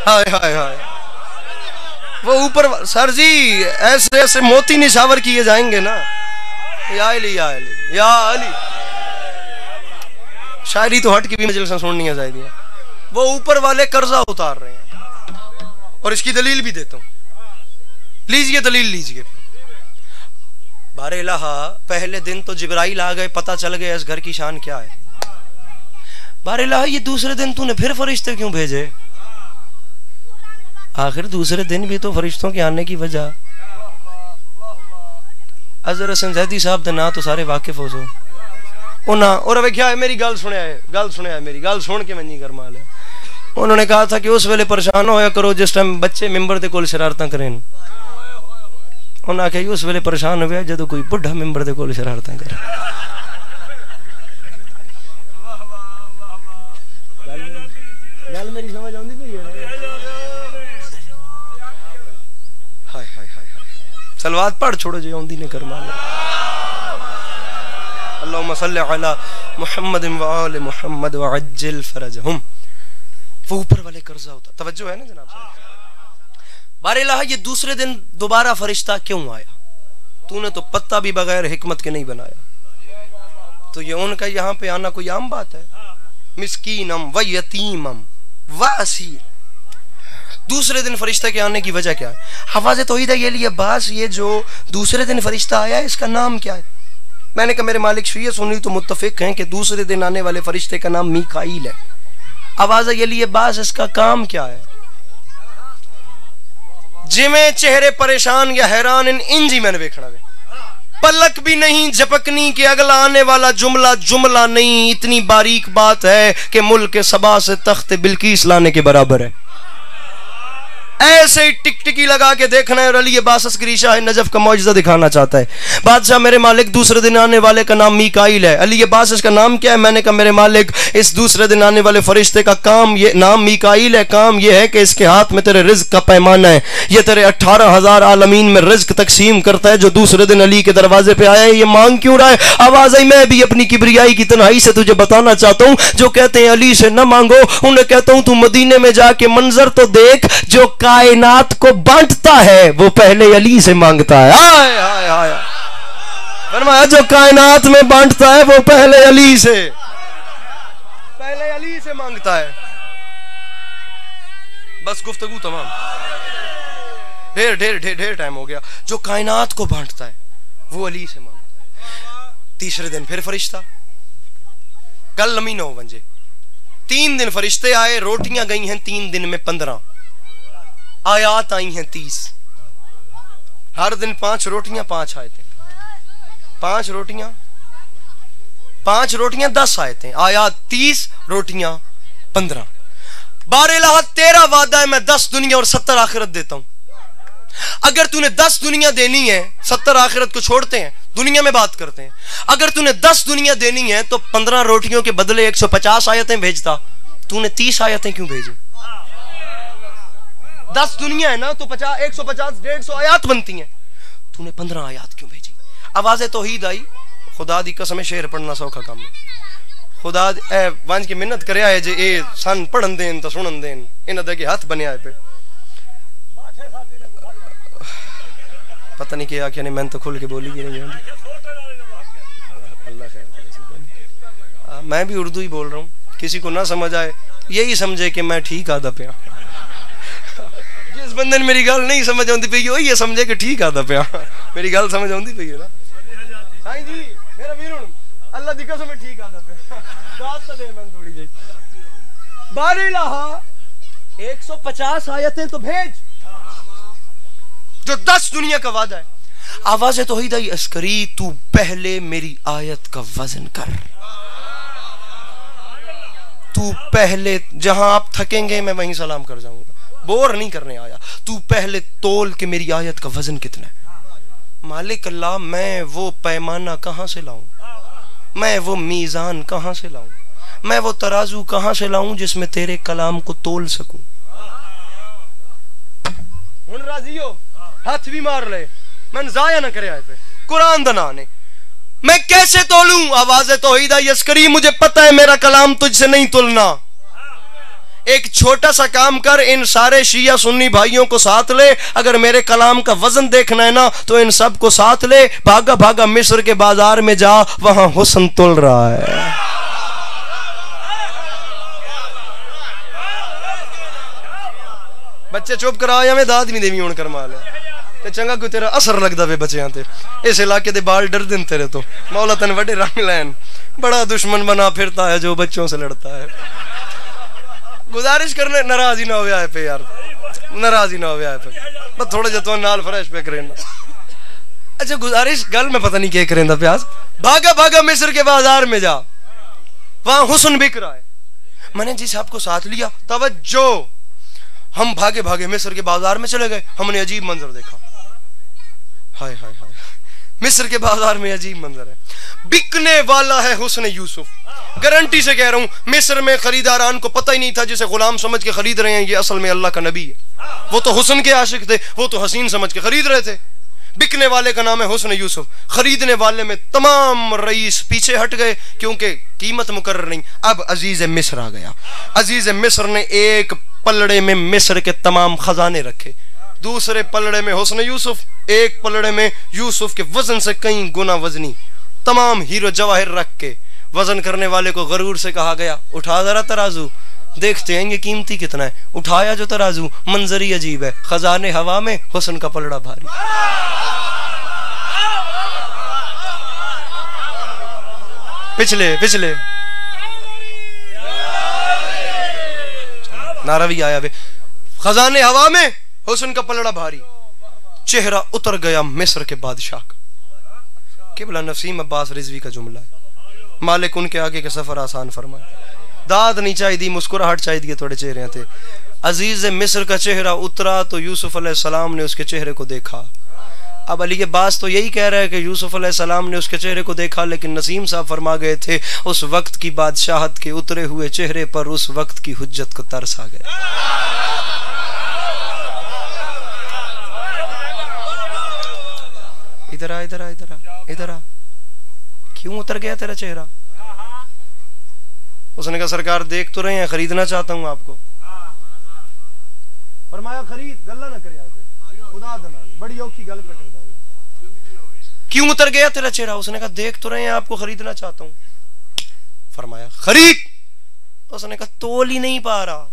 हाय हाय हाय, वो ऊपर सर जी ऐसे ऐसे मोती निशावर किए जाएंगे ना, या अली या अली या अली। शायरी तो हट की भी मजलिस सुननी है जायदी, वो ऊपर वाले कर्जा उतार रहे हैं और इसकी दलील भी देता हूं, लीजिए दलील लीजिए। बारेलाहा पहले दिन तो जिब्राइल आ गए, पता चल गया इस घर की शान क्या है। बारेलाहा ये दूसरे दिन तूने फिर फरिश्ते क्यों भेजे? आखिर दूसरे दिन भी तो फरिश्तों के आने की वजह। अजहर हसन जैदी साहब दे ना तो सारे वाकिफ हो सो उन्हें, और अब क्या है मेरी गल सुनिया है मेरी गल सुन के मनी कर माले। उन्होंने कहा था कि उस वेले परेशान होया करो जिस टाइम बच्चे मिंबर दे कोल शरारतां करें। उन्हें आख्या उस वेले परेशान हो जो कोई बुढ़ा मिंबर दे कोल शरारतां करे। गल मेरी समझ आउंदी पई है? हाय हाय हाय हाय, सलवात पढ़ छोड़ो जो आउंदी ने कर माले। अल्लाहुम्मा सल्लि अला मुहम्मद व आले मुहम्मद व अज्जिल फरजहुम। वो ऊपर वाले कर्जा होता, तवज्जो है ना जनाब साहब? बारेलाहा ये दूसरे दिन दोबारा फरिश्ता क्यों आया? तूने तो पत्ता भी बगैर हिकमत के नहीं बनाया। तो ये उनका यहाँ पे आना कोई आम बात है? मिस्कीनम व यतीमम व असीर। दूसरे दिन फरिश्ता के आने की वजह क्या है? हवाज़े तौहीद ये लिए बास, ये जो दूसरे दिन फरिश्ता आया इसका नाम क्या है? मैंने कहा मेरे मालिक शिया सुन्नी तो मुत्तफिक हैं कि दूसरे दिन आने वाले फरिश्ते का नाम मीकाईल है। आवाज़ ये लिए बास, इसका काम क्या है? जिमें चेहरे परेशान या हैरान इंजी मैंने देखना वे, पलक भी नहीं झपकनी कि अगला आने वाला जुमला नहीं। इतनी बारीक बात है कि मुल्क सबा से तख्त बिल्किस लाने के बराबर है। ऐसे ही टिकटिकी लगा के देखना है और अली अब्बास अस्करी शाह नजफ का मौजज़ा दिखाना चाहता है। बादशाह मेरे मालिक दूसरे दिन आने वाले का नाम मीकाईल है। अली अब्बास इसका नाम क्या है? मैंने कहा मेरे मालिक इस दूसरे दिन आने वाले फरिश्ते का काम ये नाम मीकाईल है। काम ये है कि इसके हाथ में तेरे रिज्क का पैमाना है, ये तेरे 18,000 आलमीन में रिज्क तकसीम करता है। जो दूसरे दिन अली के दरवाजे पे आया है ये मांग क्यों रहा है? आवाज आई मैं भी अपनी किबरियाई की तन्हाई से तुझे बताना चाहता हूँ। जो कहते हैं अली से न मांगो, उन्हें कहता हूँ तू मदीने में जाके मंजर तो देख, जो कायनात को बांटता है वो पहले अली से मांगता है। हाय हाय हाय, फरमाया जो कायनात में बांटता है वो पहले अली से मांगता है। बस गुफ्तगू तमाम, ढेर टाइम हो गया। जो कायनात को बांटता है वो अली से मांगता है। तीसरे दिन फिर फरिश्ता, कल लमी 9 बजे 3 दिन फरिश्ते आए। रोटियां गई हैं 3 दिन में 15, आयात आई हैं 30। हर दिन 5 रोटियां 5 आयतें, 5 रोटियां 10 आयतें, आयात 30, रोटियां 15। बारेलाहा तेरा वादा है मैं 10 दुनिया और 70 आखिरत देता हूं। अगर तूने 10 दुनिया देनी है, 70 आखिरत को छोड़ते हैं, दुनिया में बात करते हैं। अगर तूने 10 दुनिया देनी है तो 15 रोटियों के बदले 150 आयतें भेजता। तूने 30 आयतें क्यों भेजी? 10 दुनिया है ना तो 50, 150, 150 आयात बनती हैं। तूने 15 आयात क्यों भेजी? आवाज़े तौहीद आई। खुदा दी कसम शेर पढ़ना सौखा काम है। खुदा वंज की मिन्नत करे आए जे ए सन पढ़न देन तो सुनन देन, इन्हां दे हाथ बने आए पे। पता नहीं क्या आख्या नहीं, मैंने तो खुल के बोली ही नहीं। अल्लाह खैर करे। मैं भी उर्दू ही बोल रहा हूँ, किसी को ना समझ आए यही समझे कि मैं ठीक आदा पिया। जिस बंदे ने मेरी गल नहीं समझ आती पई ये समझे कि ठीक आदा पिया। मेरी गल समझ आती पई है ना? हाँ जी मेरा वीर अल्लाह दी कसम ठीक आदा पिया। बात तो दे मैं थोड़ी जी। बारेलाहा 150 आयतें तो भेज, जो 10 दुनिया का वादा है। आवाज़ तौहीद आई, अस्करी तू पहले मेरी आयत का वजन कर, तू पहले, जहां आप थकेंगे मैं वहीं सलाम कर जाऊंगा, बोर नहीं करने आया, तू पहले तोल के मेरी आयत का वजन कितना है। मालिक अल्लाह, मैं वो पैमाना कहां से लाऊं, मैं वो मीज़ान कहां से लाऊं, मैं वो तराजू कहां से लाऊं जिसमें तेरे कलाम को तोल सकूं। हुन राजी हो, हाथ भी मार ले, मैं जाया ना करे आए पे कुरान दना ने, मैं कैसे तोलूं। आवाज़ तौहीद आई, अस्करी मुझे पता है मेरा कलाम तुझसे नहीं तुलना, एक छोटा सा काम कर, इन सारे शिया सुन्नी भाइयों को साथ ले, अगर मेरे कलाम का वजन देखना है ना तो इन सब को साथ ले, भागा भागा मिस्र के बाजार में जा, वहां हुस्न तुल रहा है। बच्चे चुप कराया मैं दाद भी देवी होने कर माल ते चंगा कोई तेरा असर लगता वे बच्चों ते, इस इलाके दे बाल डर दिन तेरे तो, मौला तन वड्डे रंग लैन, बड़ा दुश्मन बना फिरता है जो बच्चों से लड़ता है। गुजारिश करने नाराज ही ना हो आए पे यार, नाराज ही ना हो आए पे, बस थोड़ा जतो नाल फ्रेश पे करें। अच्छा गुजारिश गल मैं पता नहीं क्या करें प्यास, भागा भागा मिस्र के बाजार में जा, वहां हुस्न बिक रहा है। मैंने जी साहब को साथ लिया, तवज्जो, हम भागे भागे मिस्र के बाजार में चले गए, हमने अजीब मंजर देखा, हाय हाय हाय, मिस्र के बाजार में अजीब मंजर है, बिकने वाला है हुस्न यूसुफ। गारंटी से कह रहा हूं, मिस्र में खरीदारान को पता ही नहीं था जिसे गुलाम समझ के खरीद रहे हैं ये असल में अल्लाह का नबी है। वो तो हुस्न के आशिक थे, वो तो हसीन समझ के खरीद रहे थे। बिकने वाले का नाम है हुस्न यूसुफ, खरीदने वाले में तमाम रईस पीछे हट गए क्योंकि कीमत मुकर्रर नहीं। अब अजीज मिस्र आ गया, अजीज मिस्र ने एक पलड़े में मिस्र के तमाम खजाने रखे, दूसरे पलड़े में हुस्न यूसुफ, एक पलड़े में यूसुफ के वजन से कई गुना वजनी तमाम हीरो जवाहिर रख के वजन करने वाले को गरूर से कहा गया, उठा जरा तराजू, देखते हैं ये कीमती कितना है। उठाया जो तराजू, मंजर ही अजीब है, खजाने हवा में, हुस्न का पलड़ा भारी। पिछले पिछले नारा भी आया वे, खजाने हवा में, हुस्न का पलड़ा भारी, चेहरा उतर गया मिस्र के बादशाह का। किबला नसीम अब्बास रिजवी का जुमला है, मालिक उनके आगे के सफर आसान फरमाए। दाद नहीं चाहिए, मुस्कुराहट चाहिए थोड़े चेहरे थे। अजीज मिस्र का चेहरा उतरा तो यूसुफ अलैहिस्सलाम ने उसके चेहरे को देखा। अब अली अब्बास तो यही कह रहा है कि यूसुफ अलैहिस्सलाम ने उसके चेहरे को देखा, लेकिन नसीम साहब फरमा गए थे उस वक्त की बादशाहत के उतरे हुए चेहरे पर उस वक्त की हुज्जत को तरस आ गया। इधर आ, इधर आ, इधर आ, इधर आ, क्यों उतर गया तेरा चेहरा? उसने कहा सरकार देख तो रहे हैं, खरीदना चाहता हूं आपको। फरमाया खरीद, गल्ला ना करे खुदा दना, बड़ी औखी गल पे कर दूंगा। क्यों उतर गया तेरा चेहरा? उसने कहा देख तो रहे हैं आपको, खरीदना चाहता हूं। फरमाया खरीद। उसने कहा तोल ही नहीं पा रहा।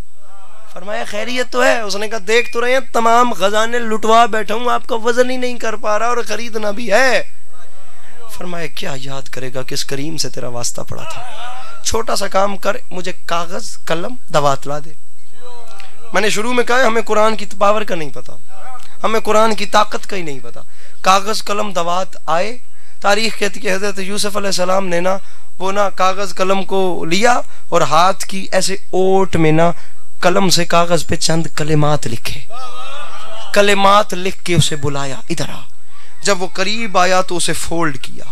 फरमाया खैरियत तो है। उसने कहा देख तो रहे हैं तमाम खजाने लुटवा बैठा हूं, आपका वजन ही नहीं कर पा रहा और खरीदना भी है। फरमाया क्या याद करेगा किस करीम से तेरा वास्ता पड़ा था, छोटा सा काम कर, मुझे कागज कलम दवात ला दे। मैंने शुरू में कहा हमें कुरान की पावर का नहीं पता, हमें कुरान की ताकत का ही नहीं पता। कागज कलम दवात आए। तारीख कहती है हजरत यूसुफ अलैहिस्सलाम ने ना वो ना कागज कलम को लिया और हाथ की ऐसे ओट में ना कलम से कागज पे चंद कलिमात लिखे, कलिमात लिख के उसे बुलाया, इधर आ। जब वो करीब आया तो उसे फोल्ड किया,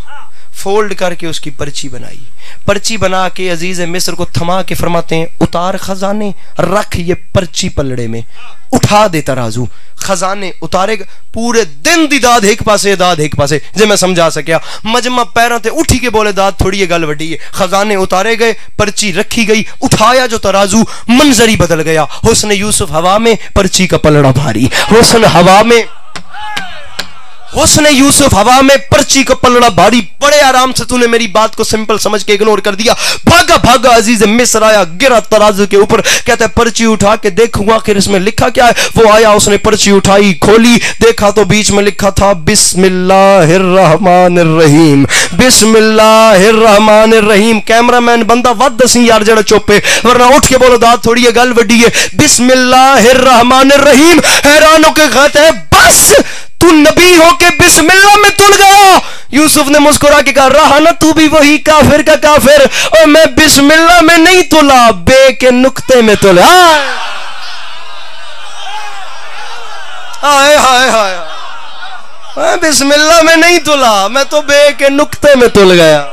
फोल्ड करके उसकी पर्ची बनाई। पर्ची बना के अजीज मिस्र को थमा के फरमाते हैं उतार खजाने, रख ये पर्ची पलड़े में, उठा दे तराजू। खजाने उतारे, पूरे दिन दी दाद एक पासे दाद एक पासे, जे मैं समझा सकिया। मजमा पैरों ते उठी के बोले दाद थोड़ी ये गल वड्डी है। खजाने उतारे गए, पर्ची रखी गई, उठाया जो तराजू, मंजर ही बदल गया। हुस्न यूसुफ हवा में, पर्ची का पलड़ा भारी। हुस्न हवा में, हुस्न यूसुफ हवा में, पर्ची का पलड़ा भारी। बड़े आराम से तूने मेरी बात को सिंपल समझ के इग्नोर कर दिया। भागा भागा अजीज मिस्र आया, गिरा तराजू के ऊपर, कहता है पर्ची उठा के देखूंगा आखिर इसमें लिखा क्या है। वो आया, उसने पर्ची उठाई, खोली, देखा तो बीच में लिखा था बिस्मिल्लाहिर्रहमानिर्रहीम, बिस्मिल्लाहिर्रहमानिर्रहीम। कैमरामैन बंदा वद दसी यार जड़ा चुपे, वरना उठ के बोलो दाद थोड़ी है गल वड्डी है। बिस्मिल्लाहिर्रहमानिर्रहीम। हैरान होकर कहता है बस तू नबी होके बिस्मिल्लाह में तुल गया। यूसुफ ने मुस्कुरा के कहा, रहा ना तू भी वही काफिर का काफिर, और मैं बिस्मिल्लाह में नहीं तुला, बे के नुक्ते में तुला। हाय हाय हाय, मैं बिस्मिल्लाह में नहीं तुला, मैं तो बे के नुक्ते में तुल गया।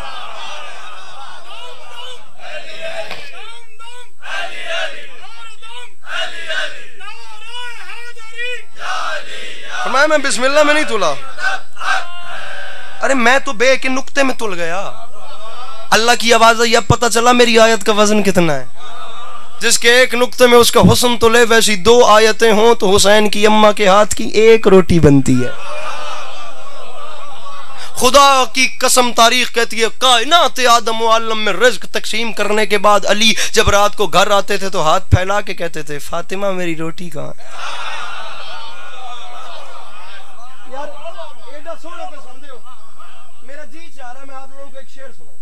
मैं बिस्मिल्लाह में नहीं तुला, अरे मैं तो बे के नुक्ते में तुल गया। अल्लाह की आवाज है, अब पता चला मेरी आयत का वजन कितना है। जिसके एक नुक्ते में उसका हुस्न तुले, वैसी 2 आयतें हों तो हुसैन की अम्मा के हाथ की 1 रोटी बनती है। खुदा की कसम तारीख कहती है, कायनात आदम व आलम में रिज्क तकसीम करने के बाद अली जब रात को घर आते थे तो हाथ फैला के कहते थे, फातिमा मेरी रोटी कहाँ है। यार एडा सोना पे सुन दो, मेरा जी चाह रहा है मैं आप लोगों को एक शेर सुनाऊं।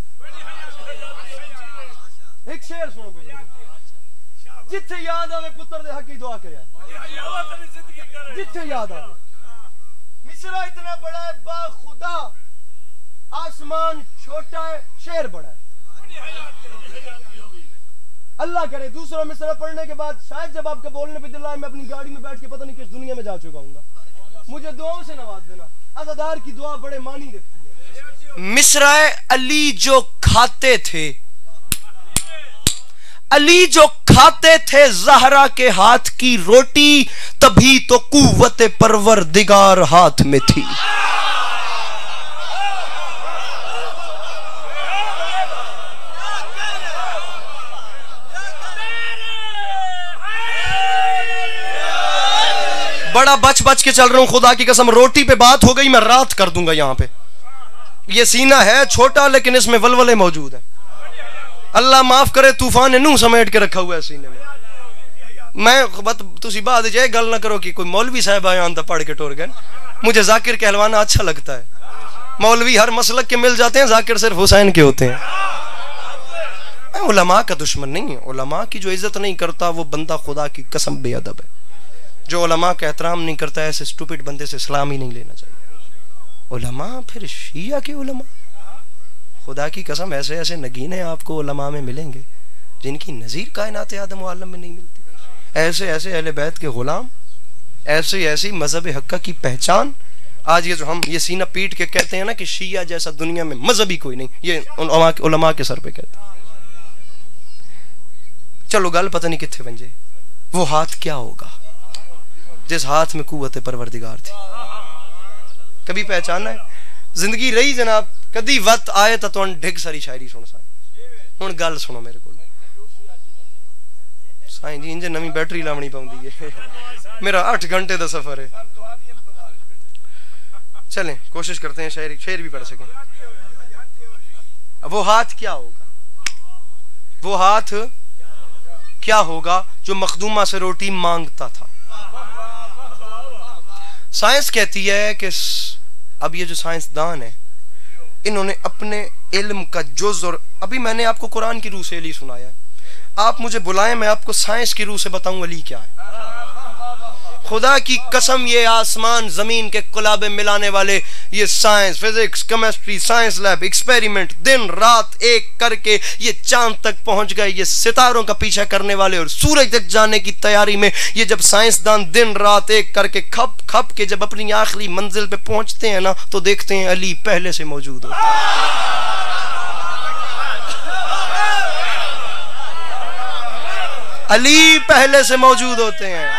एक शेर सुनो, जिथे याद आवे पुत्र दे हक की दुआ करे, जिथे याद आवे। मिस्रा इतना बड़ा है, बा खुदा आसमान छोटा है, शेर बड़ा है। अल्लाह करे दूसरा मिसरा पढ़ने के बाद शायद जब आपके बोलने पे दिल आए, मैं अपनी गाड़ी में बैठ के पता नहीं किस दुनिया में जा चुका हूँ। मुझे दुआओं से नवाज देना, अज़ादार की दुआ बड़े मानी रखती है। मिसराए अली जो खाते थे, अली जो खाते थे ज़हरा के हाथ की रोटी, तभी तो कुव्वत परवरदिगार हाथ में थी। बड़ा बच बच के चल रहा हूं, खुदा की कसम। रोटी पे बात हो गई, मैं रात कर दूंगा। यहां पे ये सीना है छोटा, लेकिन इसमें वलवले मौजूद है। अल्लाह माफ करे, तूफान नूह समेट के रखा हुआ है सीने में। मैं तुसी बात जाए गल ना करो कि कोई मौलवी साहब आया अंदर पढ़ के टोर गए। मुझे जाकिर कहलवाना अच्छा लगता है। मौलवी हर मसलक के मिल जाते हैं, जाकिर सिर्फ हुसैन के होते हैं। मैं उलमा का दुश्मन नहीं है, उलमा की जो इज्जत नहीं करता वो बंदा खुदा की कसम बेअदब है। जो उलमा का एहतराम नहीं करता है, ऐसे स्टूपिड बंदे से सलाम ही नहीं लेना चाहिए। उलमा फिर शिया के उलमा, खुदा की कसम ऐसे ऐसे नगीने आपको उलमा में मिलेंगे जिनकी नज़ीर कायनात आदम व आलम में नहीं मिलती। ऐसे ऐसे अहले बैत के गुलाम, ऐसे ऐसी मजहब हक्का की पहचान। आज ये जो हम ये सीना पीट के कहते हैं ना कि शिया जैसा दुनिया में मजहबी कोई नहीं, ये उलमा के सर पे कहते हैं। चलो गल पता नहीं कितने बंजे, वो हाथ क्या होगा जिस हाथ में कुव्वत परवरदिगार थी। कभी पहचाना है? जिंदगी रही जनाब, कदी वक्त आए तो तुम ढिग सारी शायरी सुन सा। हुण गल सुनो मेरे को, साईं जी इंज नवी बैटरी लावनी पाउंदी है। मेरा 8 घंटे का सफर है। चलें कोशिश करते हैं शेर भी पढ़ सकें। वो हाथ क्या होगा, वो हाथ क्या होगा जो मखदूमा से रोटी मांगता था। साइंस कहती है कि अब ये जो साइंसदान है, इन्होंने अपने इल्म का जुज़, और अभी मैंने आपको कुरान की रूह से अली सुनाया है, आप मुझे बुलाएं मैं आपको साइंस की रूह से बताऊं अली क्या है। खुदा की कसम, ये आसमान जमीन के कुलाबे मिलाने वाले ये science, physics, chemistry, science lab, experiment दिन रात एक करके ये चांद तक पहुंच गए। ये सितारों का पीछा करने वाले और सूरज तक जाने की तैयारी में ये जब साइंसदान दिन रात एक करके खप खप के जब अपनी आखिरी मंजिल पे पहुंचते हैं ना, तो देखते हैं अली पहले से मौजूद होता है। अली पहले से मौजूद होते हैं।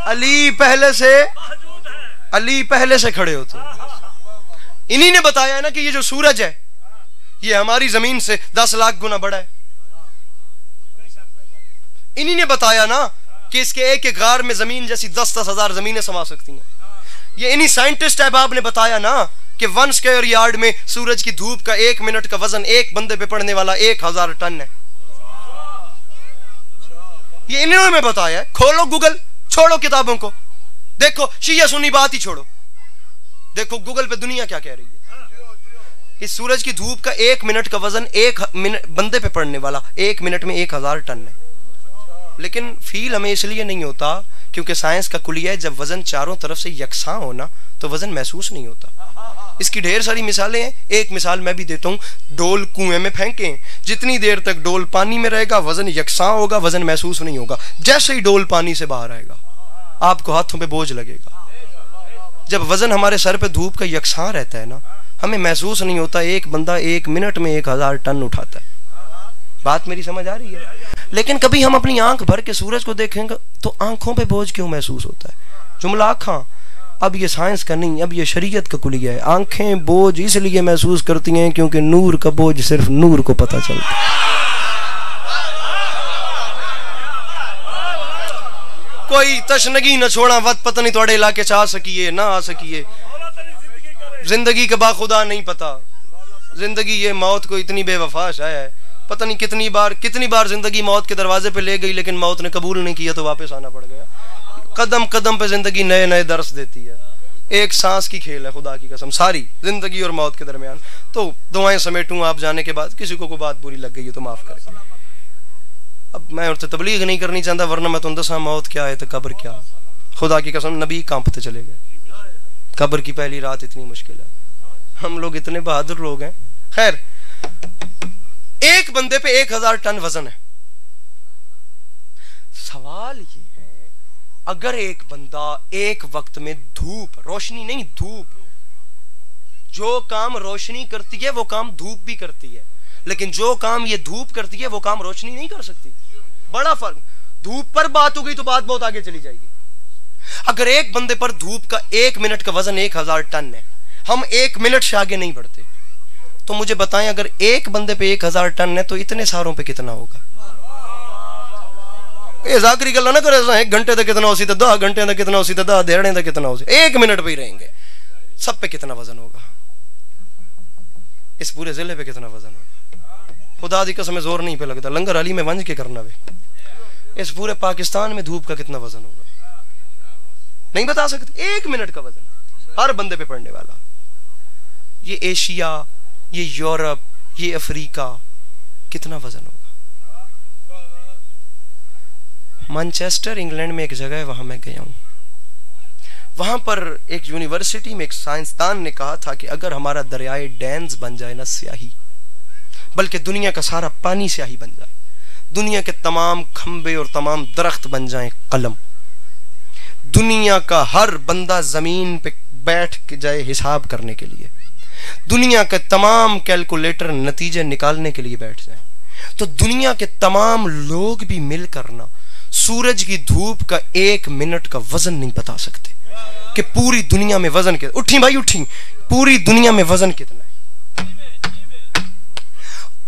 अली पहले से खड़े होते हैं। इन्हीं ने बताया है ना कि ये जो सूरज है ये हमारी जमीन से 10 लाख गुना बड़ा है। इन्हीं ने बताया ना कि इसके एक एक गार में जमीन जैसी 10-10 हजार जमीनें समा सकती हैं। ये इन्हीं साइंटिस्ट अहबाब ने बताया ना कि 1 स्क्वायर यार्ड में सूरज की धूप का 1 मिनट का वजन एक बंदे पे पड़ने वाला 1000 टन है। ये इन्होंने बताया है। खोलो गूगल, छोड़ो किताबों को, देखो शिया सुन्नी बात ही छोड़ो, देखो गूगल पे दुनिया क्या कह रही है। इस सूरज की धूप का 1 मिनट का वजन 1 मिनट बंदे पे पड़ने वाला 1 मिनट में 1000 टन है। लेकिन फील हमें इसलिए नहीं होता क्योंकि साइंस का कुलिया है, जब वजन चारों तरफ से यकसां हो ना तो वजन महसूस नहीं होता। इसकी ढेर सारी मिसालें हैं। एक मिसाल मैं भी देता हूँ, डोल कुएं में फेंकें, जितनी देर तक डोल पानी में रहेगा वजन यकसां होगा, वजन महसूस नहीं होगा। जैसे ही डोल पानी से बाहर आएगा आपको हाथों पे बोझ लगेगा। जब वजन हमारे सर पे धूप का यकसां रहता है ना, हमें महसूस नहीं होता। एक बंदा 1 मिनट में 1000 टन उठाता है। बात मेरी समझ आ रही है? लेकिन कभी हम अपनी आंख भर के सूरज को देखेंगे तो आंखों पे बोझ क्यों महसूस होता है? जुमला आंखें, अब ये साइंस का नहीं, अब ये शरीयत का कुलिया है। आंखें बोझ इसलिए महसूस करती हैं क्योंकि नूर का बोझ सिर्फ नूर को पता चलता है। कोई तशनगी न छोड़ा वत पता नहीं थोड़े इलाके च आ सकिए ना आ सकिए। जिंदगी का बाखुदा नहीं पता। जिंदगी ये मौत को इतनी बेवफा है, पता नहीं कितनी बार जिंदगी मौत के दरवाजे पे ले गई, लेकिन मौत ने कबूल नहीं किया तो वापस आना पड़ गया। कदम कदम पे जिंदगी नए नए दर्स देती है। एक सांस की खेल है, खुदा की कसम, सारी जिंदगी और मौत के दरमियान। तो दुआएं समेटूं आप जाने के बाद। किसी को कोई बात बुरी लग गई है तो माफ करें। अब मैं उससे तबलीग नहीं करनी चाहता, वरना मैं तुम दसा मौत क्या है तो कब्र क्या। खुदा की कसम नबी कांपते चले गए। कब्र की पहली रात इतनी मुश्किल है। हम लोग इतने बहादुर लोग हैं। खैर, एक बंदे पे 1000 टन वजन है। सवाल ये है, अगर एक बंदा एक वक्त में धूप, रोशनी नहीं धूप, जो काम रोशनी करती है वो काम धूप भी करती है, लेकिन जो काम ये धूप करती है वो काम रोशनी नहीं कर सकती। बड़ा फर्क। धूप पर बात हो गई तो बात बहुत आगे चली जाएगी। अगर एक बंदे पर धूप का 1 मिनट का वजन 1000 टन है, हम 1 मिनट से आगे नहीं बढ़ते, तो मुझे बताएं अगर एक बंदे पे 1000 टन है तो इतने सारों पे कितना होगा? ये जाकरी गल्ला ना करे, 1 घंटे तक कितना हो सी, 10 घंटे तक कितना हो सी, 10 देड़े तक कितना हो सी, 1 मिनट पे ही रहेंगे। सब पे कितना वजन होगा? इस पूरे जिले पे कितना वजन होगा? खुदा दी कसम जोर नहीं पे लगता। लंगर अली में वंज के करना वे। इस पूरे पाकिस्तान में धूप का कितना वजन होगा नहीं बता सकते। 1 मिनट का वजन हर बंदे पे पड़ने वाला। ये एशिया, ये यूरोप, ये अफ्रीका, कितना वजन होगा? मैनचेस्टर इंग्लैंड में एक जगह है, वहां मैं गया हूं। वहां पर एक यूनिवर्सिटी में एक साइंसदान ने कहा था कि अगर हमारा दरियाए डैन्स बन जाए ना स्याही, बल्कि दुनिया का सारा पानी स्याही बन जाए, दुनिया के तमाम खंबे और तमाम दरख्त बन जाएं कलम, दुनिया का हर बंदा जमीन पे बैठ के जाए हिसाब करने के लिए, दुनिया के तमाम कैलकुलेटर नतीजे निकालने के लिए बैठ जाएं, तो दुनिया के तमाम लोग भी मिलकर ना सूरज की धूप का 1 मिनट का वजन नहीं बता सकते कि पूरी दुनिया में वजन कितना। उठी भाई उठी, पूरी दुनिया में वजन कितना है।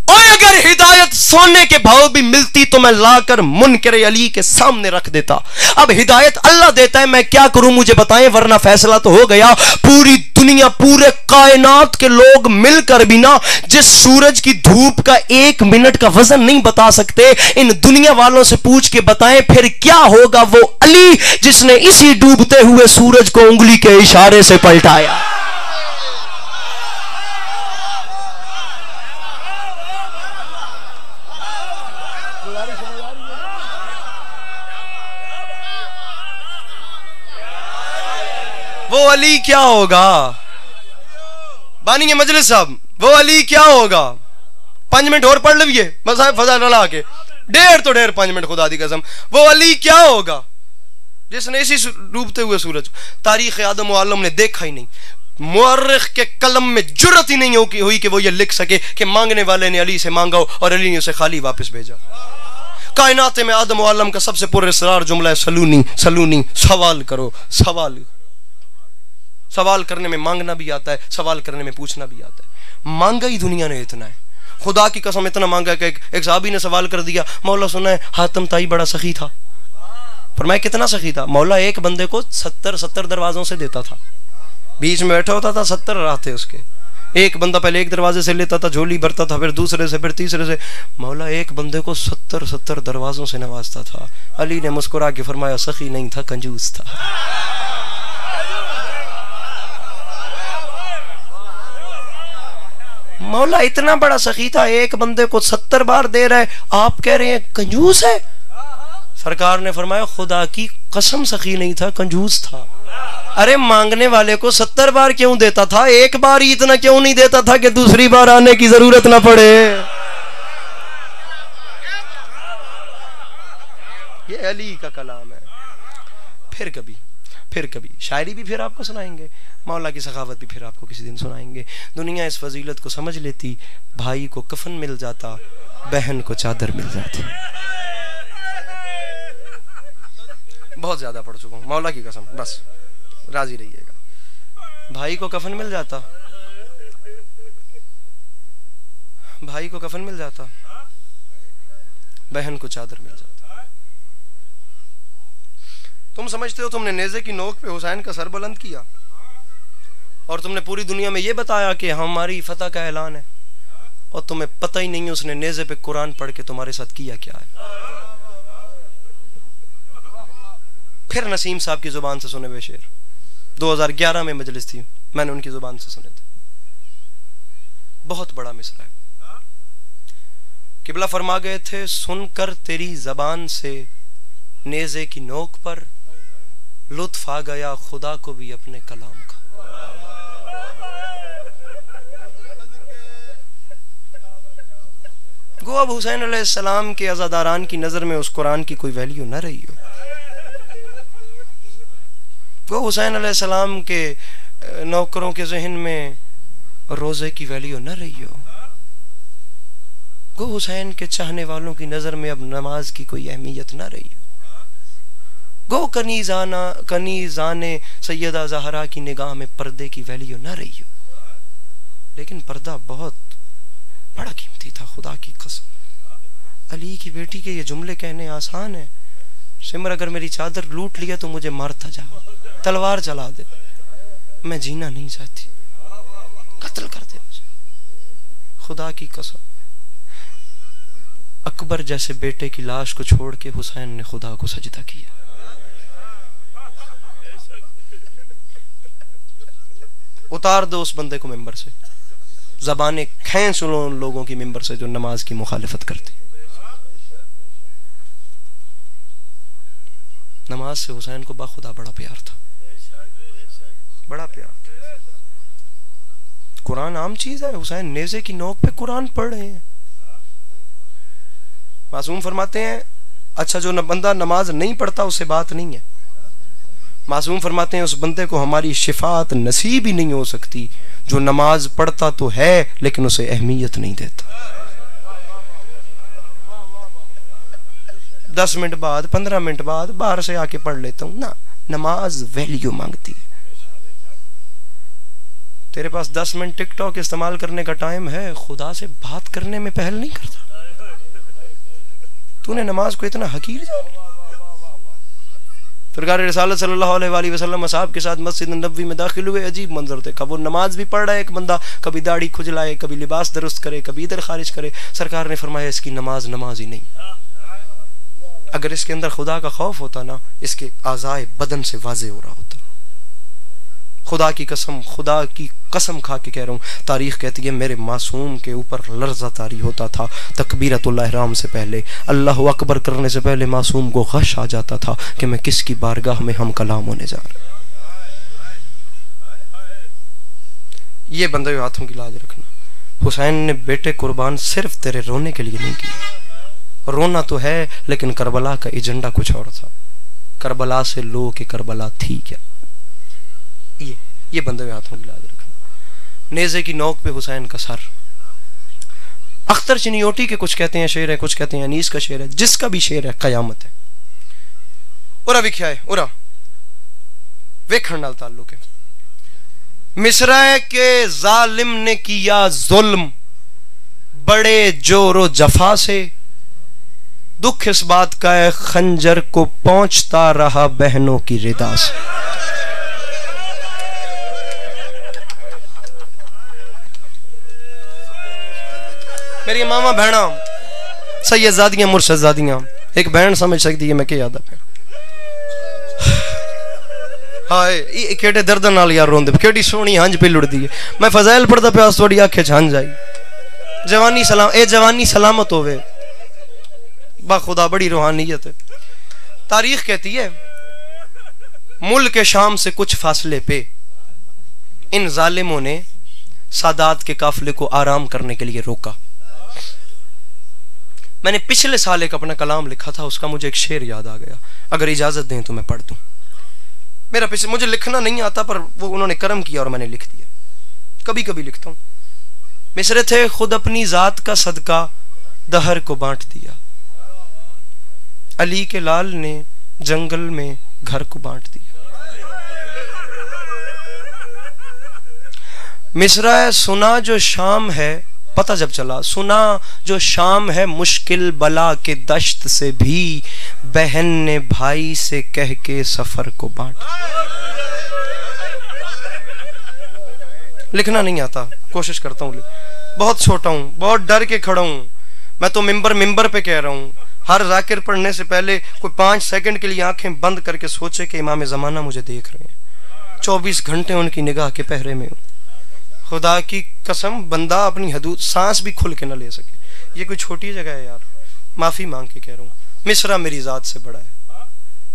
और अगर हिदायत सोने के भाव भी मिलती तो मैं लाकर मुनकर अली के सामने रख देता। अब हिदायत अल्लाह देता है, मैं क्या करूं मुझे बताएं, वरना फैसला तो हो गया। पूरी दुनिया, पूरे कायनात के लोग मिलकर भी ना जिस सूरज की धूप का 1 मिनट का वजन नहीं बता सकते, इन दुनिया वालों से पूछ के बताएं फिर क्या होगा वो अली जिसने इसी डूबते हुए सूरज को उंगली के इशारे से पलटाया। वो अली क्या होगा? बानी मजलिस साहब, वो अली क्या होगा? 5 मिनट और पढ़ लीजिए बस फजा ला के, 5 मिनट खुदा दी कसम। वो अली क्या होगा जिसने इसी डूबते हुए सूरज, तारीख आदम व आलम ने देखा ही नहीं, मुअर्रिख के कलम में जुर्रत ही नहीं हुई कि वो ये लिख सके कि मांगने वाले ने अली से मांगा और अली ने उसे खाली वापस भेजा। कायनात में आदम व आलम का सबसे पुरअसरार जुमला है सलूनी सलूनी, सवाल करो। सवाल करने में मांगना भी आता है, सवाल करने में पूछना भी आता है। मांगा ही दुनिया ने इतना है, खुदा की कसम इतना मांगा कि एक साहबी ने सवाल कर दिया, मौला सुना है हातिम ताई बड़ा सखी था। फरमाया कितना सखी था? मौला एक बंदे को 70 दरवाजों से देता था, बीच में बैठा होता था, 70 राह थे उसके। एक बंदा पहले एक दरवाजे से लेता था, झोली भरता था, फिर दूसरे से, फिर तीसरे से। मौला एक बंदे को 70 दरवाजों से नवाजता था। अली ने मुस्कुरा के फरमाया सखी नहीं था, कंजूस था। मौला इतना बड़ा सखी था, एक बंदे को 70 बार दे रहा है, आप कह रहे हैं कंजूस है। सरकार ने फरमाया खुदा की कसम सखी नहीं था, कंजूस था। अरे मांगने वाले को 70 बार क्यों देता था, एक बार ही इतना क्यों नहीं देता था कि दूसरी बार आने की जरूरत ना पड़े। ये अली का कलाम है। फिर कभी शायरी भी फिर आपको सुनाएंगे, मौला की सखावत भी फिर आपको किसी दिन सुनाएंगे। दुनिया इस फजीलत को समझ लेती, भाई को कफन मिल जाता, बहन को चादर मिल जाती। बहुत ज्यादा पढ़ चुका हूं, मौला की कसम, बस राजी रहिएगा। भाई को कफन मिल जाता, बहन को चादर मिल जाता। तुम समझते हो तुमने नेज़े की नोक पे हुसैन का सर बुलंद किया और तुमने पूरी दुनिया में ये बताया कि हमारी फतह का ऐलान है, और तुम्हें पता ही नहीं उसने नेज़े पे कुरान पढ़ के तुम्हारे साथ किया क्या है। फिर नसीम साहब की जुबान से सुने हुए शेर 2011 में मजलिस थी, मैंने उनकी जुबान से सुने थे। बहुत बड़ा मिसरा है। किबला फरमा गए थे, सुनकर तेरी जबान से नेज़े की नोक पर लुत्फ आ गया खुदा को भी अपने कलाम का। गो अब हुसैन अलैहिस्सलाम के अज़ादारान की नजर में उस कुरान की कोई वैल्यू न रही हो। गो हुसैन अलैहिस्सलाम के नौकरों के जहन में रोजे की वैल्यू न रही हो। गो हुसैन के चाहने वालों की नजर में अब नमाज की कोई अहमियत न रही हो। गो कनीज़ाने सैयदा ज़हरा की निगाह में पर्दे की वैल्यू न रही हो। लेकिन पर्दा बहुत बड़ा कीमती था, खुदा की कसम। अली की बेटी के ये जुमले कहने आसान है, सिमर अगर मेरी चादर लूट लिया तो मुझे मारता जा, तलवार चला दे, मैं जीना नहीं चाहती, कत्ल कर दे मुझे, खुदा की कसम। अकबर जैसे बेटे की लाश को छोड़ के हुसैन ने खुदा को सजदा किया। उतार दो उस बंदे को मिंबर से, ज़बानें खींच लो उन लोगों की मिंबर से जो नमाज की मुखालिफत करते। नमाज से हुसैन को बाखुदा बड़ा प्यार था, बड़ा प्यार था। कुरान आम चीज है, हुसैन नेज़े की नोक पे कुरान पढ़ रहे हैं। मासूम फरमाते हैं, अच्छा जो बंदा नमाज नहीं पढ़ता उससे बात नहीं है। मासूम फरमाते हैं उस बंदे को हमारी शिफात नसीब ही नहीं हो सकती जो नमाज पढ़ता तो है लेकिन उसे अहमियत नहीं देता। 10 मिनट बाद 15 मिनट बाद बाहर से आके पढ़ लेता हूं ना, नमाज वैल्यू मांगती है। तेरे पास 10 मिनट टिकटॉक इस्तेमाल करने का टाइम है, खुदा से बात करने में पहल नहीं करता। तूने नमाज को इतना हकीर जान लिया। सरकार रिसालत सल्लल्लाहु अलैहि वसल्लम असहाब के साथ मस्जिद नबवी में दाखिल हुए। अजीब मंजर देखा, वो नमाज भी पढ़ रहा है एक बंदा, कभी दाढ़ी खुजलाए, कभी लिबास दुरुस्त करे, कभी इधर खारिज करे। सरकार ने फरमाया इसकी नमाज नमाज ही नहीं। अगर इसके अंदर खुदा का खौफ होता ना, इसके आज़ाए बदन से वाज़े हो रहा होता। खुदा की कसम खा के कह रहा हूँ, तारीख कहती है मेरे मासूम के ऊपर लर्ज़ा तारी होता था। तकबीरतुल इहराम से पहले, अल्लाहु अकबर करने से पहले मासूम को गश आ जाता था कि मैं किसकी बारगाह में हम कलाम होने जा रहे। ये बंदे हाथों की लाज रखना। हुसैन ने बेटे कुर्बान सिर्फ तेरे रोने के लिए नहीं किया। रोना तो है लेकिन करबला का एजेंडा कुछ और था। करबला से लो कि करबला थी क्या। ये बंदे हाथों की लाज रखना। नेज़े की नोक पे हुसैन का सर। अख्तर चिनियोटी के कुछ कहते हैं शेर है, कुछ कहते हैं अनीस का शेर है। जिसका भी शेर है कयामत है। उरा विख्या है, उरा वेखण नाल ताल्लुक है। मिस्रा के जालिम ने किया जुल्म बड़े जोरो जफा से, दुख इस बात का है खंजर को पहुंचता रहा बहनों की रिदा से। मेरी मामा बहना सैयदजादियां मुर्शदादियां, एक बहन समझ सकती है मैं क्या याद है। हाय ये केड़े दर्द नाल यार रोंदे, केड़ी सोहनी हंज पे लुड़दी है। मैं फजाइल पढ़दा पिया, थोड़ी आंखें हंज आई। जवानी सलाम, ए जवानी सलामत होवे, बा खुदा बड़ी रूहानियत है। तारीख कहती है मुल्क शाम से कुछ फासले पे इन जालिमों ने सादात के काफिले को आराम करने के लिए रोका। मैंने पिछले साल एक अपना कलाम लिखा था, उसका मुझे एक शेर याद आ गया, अगर इजाजत दें तो मैं पढ़ दूं। मेरा पिछले, मुझे लिखना नहीं आता पर वो उन्होंने करम किया और मैंने लिख दिया। कभी कभी लिखता हूं। मिसरे थे खुद अपनी जात का सदका दहर को बांट दिया, अली के लाल ने जंगल में घर को बांट दिया। मिसरा है सुना जो शाम है, पता जब चला सुना जो शाम है मुश्किल बला के दश्त से भी बहन ने भाई से कह के सफर को बांट। लिखना नहीं आता, कोशिश करता हूं, बहुत छोटा हूं, बहुत डर के खड़ा हूं। मैं तो मिंबर पे कह रहा हूं, हर जाकिर पढ़ने से पहले कोई 5 सेकंड के लिए आंखें बंद करके सोचे कि इमाम ज़माना मुझे देख रहे हैं, 24 घंटे उनकी निगाह के पहरे में हूं। खुदा की कसम बंदा अपनी हदूद सांस भी खुल के ना ले सके। ये कोई छोटी जगह है यार, माफी मांग के कह रहा हूं। मिसरा मेरी जात से बड़ा है।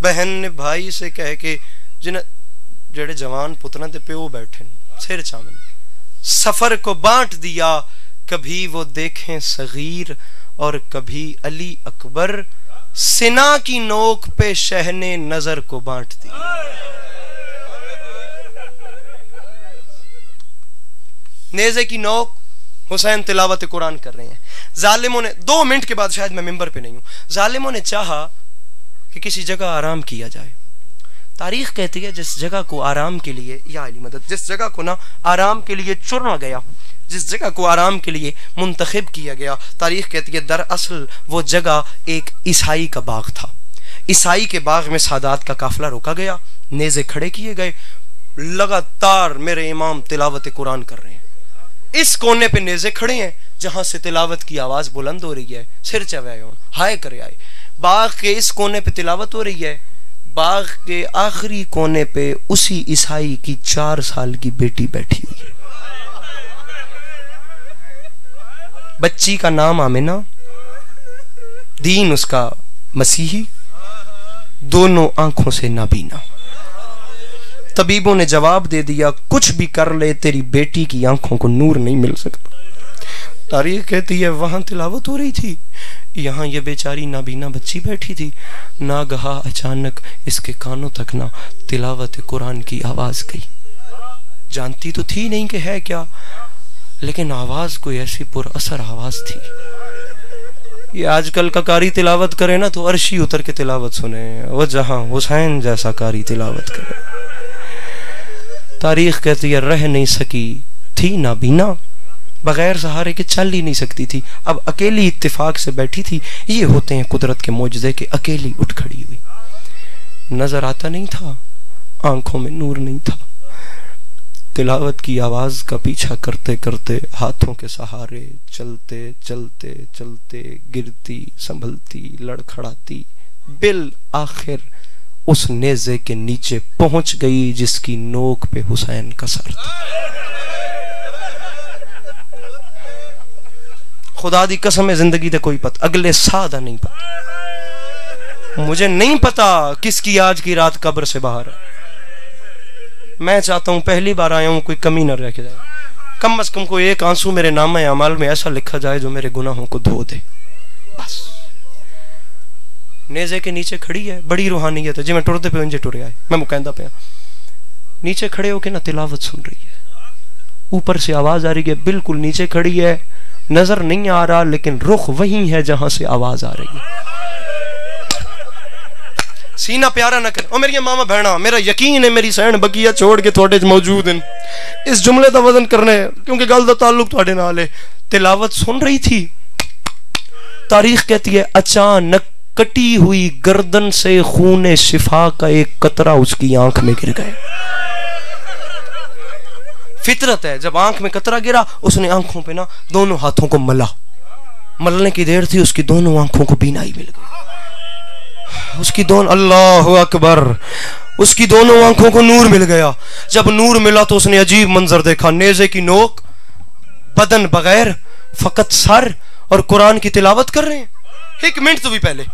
बहन ने भाई से कह के जिन्हें जेड़े जवान पुत्रां ते प्यो बैठे सिर चावन सफर को बांट दिया, कभी वो देखें सगीर और कभी अली अकबर, सिना की नोक पे शहने नजर को बांट दिया। नेज़े की नोक, हुसैन तिलावत कुरान कर रहे हैं। जालिमों ने 2 मिनट के बाद, शायद मैं मिंबर पे नहीं हूं, जालिमों ने चाहा कि किसी जगह आराम किया जाए। तारीख कहती है जिस जगह को आराम के लिए, या अली मदद, जिस जगह को ना आराम के लिए चुना गया, जिस जगह को आराम के लिए मुंतखब किया गया, तारीख कहती है दरअसल वो जगह एक ईसाई का बाग था। ईसाई के बाग में सादात का काफिला रोका गया, नेज़े खड़े किए गए, लगातार मेरे इमाम तिलावत कुरान कर रहे हैं। इस कोने पे नेज़े खड़े हैं जहां से तिलावत की आवाज बुलंद हो रही है, सिर चवाए हाय करे आए। बाग के इस कोने पे तिलावत हो रही है, बाग के आखिरी कोने पे उसी ईसाई की 4 साल की बेटी बैठी हुई है। बच्ची का नाम आमिना, दीन उसका मसीही, दोनों आंखों से नाबीना। तबीबों ने जवाब दे दिया कुछ भी कर ले तेरी बेटी की आंखों को नूर नहीं मिल सकता। तारीख कहती है वहां तिलावत हो रही थी, यहाँ ये बेचारी नाबीना बच्ची बैठी थी। नागहा अचानक इसके कानों तक ना तिलावत कुरान की आवाज गई। जानती तो थी नहीं कि है क्या, लेकिन आवाज कोई ऐसी पुरअसर आवाज थी। ये आजकल का कारी तिलावत करे ना तो अर्शी उतर के तिलावत सुने, वो जहां हुसैन जैसा कारी तिलावत करे। तारीख कहती है रह नहीं सकी थी नाबीना, बगैर सहारे के चल ही नहीं सकती थी, अब अकेली इत्तेफाक से बैठी थी। ये होते हैं कुदरत के मौजज़े के, अकेली उठ खड़ी हुई। नजर आता नहीं था, आंखों में नूर नहीं था। तिलावत की आवाज का पीछा करते करते हाथों के सहारे चलते चलते चलते गिरती संभलती लड़खड़ाती बिल आखिर उस नेज़े के नीचे पहुंच गई जिसकी नोक पे हुसैन का सर था। खुदा दी कसम है जिंदगी दे कोई पता, अगले सादा नहीं पता। मुझे नहीं पता किसकी आज की रात कब्र से बाहर है। मैं चाहता हूं पहली बार आया हूं कोई कमी न रह जाए, कम से कम कोई एक आंसू मेरे नाम अमाल में ऐसा लिखा जाए जो मेरे गुनाहों को धो दे। बस नेज़े के नीचे खड़ी है, बड़ी रूहानियत है जी। मैं टुरते पे उंजे टुरे आए, मैं मुकैंदा पे नीचे खड़े होके ना तिलावत सुन रही है, ऊपर से आवाज आ रही है, बिल्कुल नीचे खड़ी है, नजर नहीं आ रहा लेकिन रुख वही है जहां से आवाज आ रही है। सीना प्यारा न कर ओ मेरी मामा बहना, मेरा यकीन है मेरी सहन बगिया छोड़ के थोड़े मौजूद हैं इस जुमले का वजन करने, क्योंकि गल का ताल्लुक थोड़े नाल है। तिलावत सुन रही थी, तारीख कहती है अचानक कटी हुई गर्दन से खून शिफा का एक कतरा उसकी आंख में गिर गया। फितरत है, जब आंख में कतरा गिरा उसने आंखों पे ना दोनों हाथों को मला, मलने की देर थी उसकी दोनों आंखों को बीनाई मिल गई। उसकी दोनों, अल्लाह अकबर, उसकी दोनों आंखों को नूर मिल गया। जब नूर मिला तो उसने अजीब मंजर देखा, नेज़े की नोक, बदन बगैर, फकत सर और कुरान की तिलावत कर रहे हैं। 1 मिनट तो भी पहले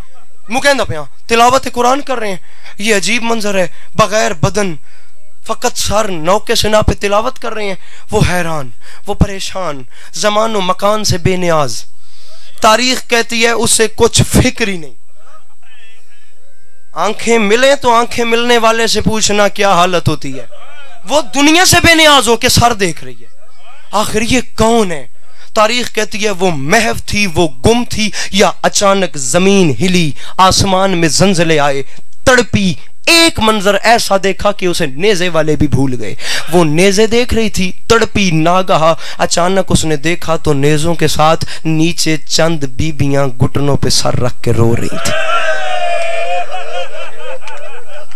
मुकहदा पिया तिलावत कुरान कर रहे हैं। ये अजीब मंजर है, बगैर बदन फकत सर नौके सिना पे तिलावत कर रहे हैं। वो हैरान, वो परेशान, जमान व मकान से बेनियाज। तारीख कहती है उससे कुछ फिक्र ही नहीं। आंखें मिले तो आंखें मिलने वाले से पूछना क्या हालत होती है। वो दुनिया से बेनियाज हो के सर देख रही है, आखिर ये कौन है। तारीख कहती है वो महव थी, वो गुम थी, या अचानक जमीन हिली, आसमान में जंजले आए, तड़पी। एक मंजर ऐसा देखा कि उसे नेज़े वाले भी भूल गए। वो नेज़े देख रही थी, तड़पी। नागहा अचानक उसने देखा तो नेज़ों के साथ नीचे चंद बीबियां घुटनों पे सर रख के रो रही थी।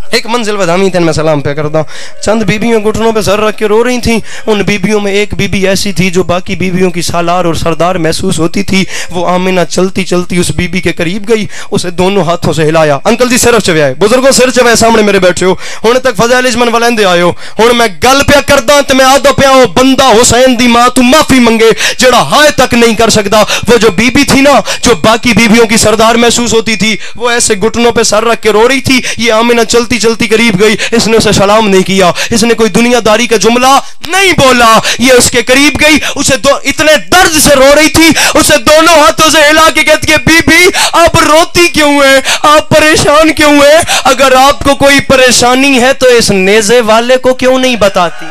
एक मंजिल बदामी तेन मैं सलाम पे करता हूँ। चंद बीबियों घुटनों पे सर रख के रो रही थी। उन बीबियों में एक बीबी ऐसी थी जो बाकी बीबियों की सालार और सरदार महसूस होती थी। वो आमिना चलती चलती उस बीबी के करीब गई, उसे दोनों हाथों से हिलाया। अंकल जी सिर चवाए, बुजुर्गों सिर चवाए, सामने मेरे बैठे हो, हुण तक फज़ैल इजमन वलैंदे आए हो। हुण मैं गल पिया करदा ते मैं आदा पिया हो बंदा हुसैन दी मां तू माफी मंगे जेड़ा हाय तक नहीं कर सकदा। वो जो बीबी थी ना, जो बाकी बीबियों की सरदार महसूस होती थी, वो ऐसे घुटनों पे सर रख के रो रही थी। ये आमिना चलती चलती करीब गई, इसने उसे सलाम नहीं किया, इसने कोई दुनियादारी का जुमला नहीं बोला। ये उसके करीब गई, उसे इतने दर्द से रो रही थी, उसे दोनों हाथों से हिला के कहती है बीबी आप रोती क्यों है, आप परेशान क्यों है? अगर आपको कोई परेशानी है तो इस नेज़े वाले को क्यों नहीं बताती?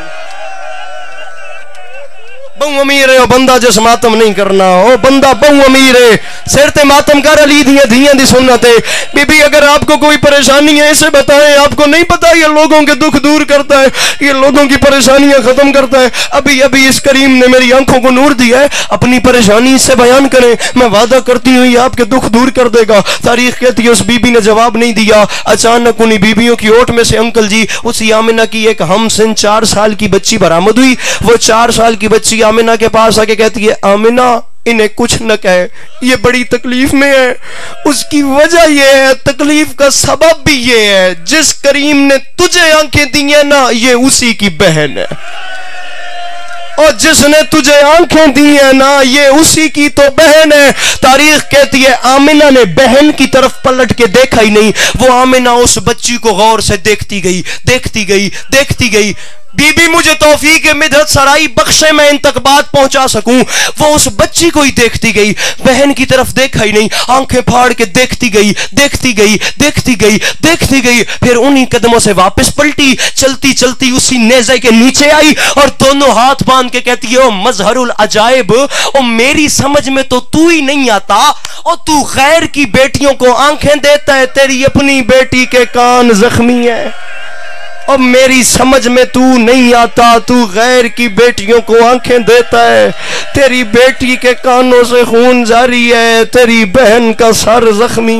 बहु अमीर है बंदा जिस मातम नहीं करना, ओ बंदा बहु अमीर है, सिर ते मातम कर अली दिया धियां दी सुन्नत है। बीबी अगर आपको कोई परेशानी है इसे बताएं, आपको नहीं पता ये लोगों के दुख दूर करता है, ये लोगों की परेशानियां खत्म करता है। अभी अभी इस करीम ने मेरी आंखों को नूर दिया है, अपनी परेशानी इससे बयान करें, मैं वादा करती हूँ ये आपके दुख दूर कर देगा। तारीख कहती है उस बीबी ने जवाब नहीं दिया। अचानक उन्हीं बीबियों की ओट में से अंकल जी उसी आमिना की एक हमसिन 4 साल की बच्ची बरामद हुई। वो 4 साल की बच्ची आमिना के पास आके कहती है आमिना इन्हें कुछ न कहे, ये बड़ी तकलीफ में है। उसकी वजह ये है, तकलीफ का सबब भी ये है, जिस करीम ने तुझे आंखें दी है ना ये उसी की बहन है, और जिसने तुझे आंखें दी है ना ये उसी की तो बहन है। तारीख कहती है आमिना ने बहन की तरफ पलट के देखा ही नहीं। वो आमिना उस बच्ची को गौर से देखती गई, देखती गई, देखती गई। बीबी मुझे तौफीक मिदत सराई बख्शे मैं इन तक बात पहुंचा सकूं। वो उस बच्ची को ही देखती गई, बहन की तरफ देखा ही नहीं। आंखें फाड़ के देखती गई, देखती गई, देखती गई, देखती गई। फिर उन्हीं कदमों से वापस पलटी, चलती चलती उसी नेज़े के नीचे आई और दोनों हाथ बांध के कहती है ओ मजहरुल अजाइब, ओ मेरी समझ में तो तू ही नहीं आता, और तू गैर की बेटियों को आंखें देता है, तेरी अपनी बेटी के कान जख्मी है। अब मेरी समझ में तू नहीं आता, तू गैर की बेटियों को आंखें देता है, तेरी बेटी के कानों से खून जारी है, तेरी बहन का सर जख्मी।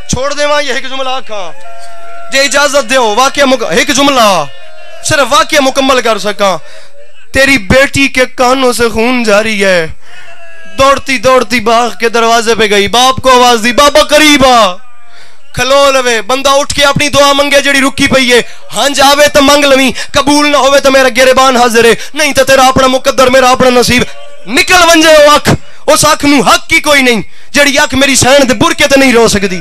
छोड़ दे वहां ये एक जुमला खा जे इजाजत दो वाकया एक जुमला सिर्फ वाकया मुकम्मल कर सका। तेरी बेटी के कानों से खून जारी है। दौड़ती दौड़ती बाग के दरवाजे पे गई, बाप को आवाज दी बाबा करीबा खलो लवे। बंदा उठ के अपनी दुआ मंगे जड़ी रुकी पई है। हंज आवे तो मंग लवी, कबूल ना होवे तो मेरा गिरबान हाजिर है, नहीं तो तेरा अपना मुकद्दर मेरा अपना नसीब। निकल वंजे अख, उस अख नू हक की कोई नहीं, जड़ी अख मेरी सहन दे बुरके तो नहीं रो सकती।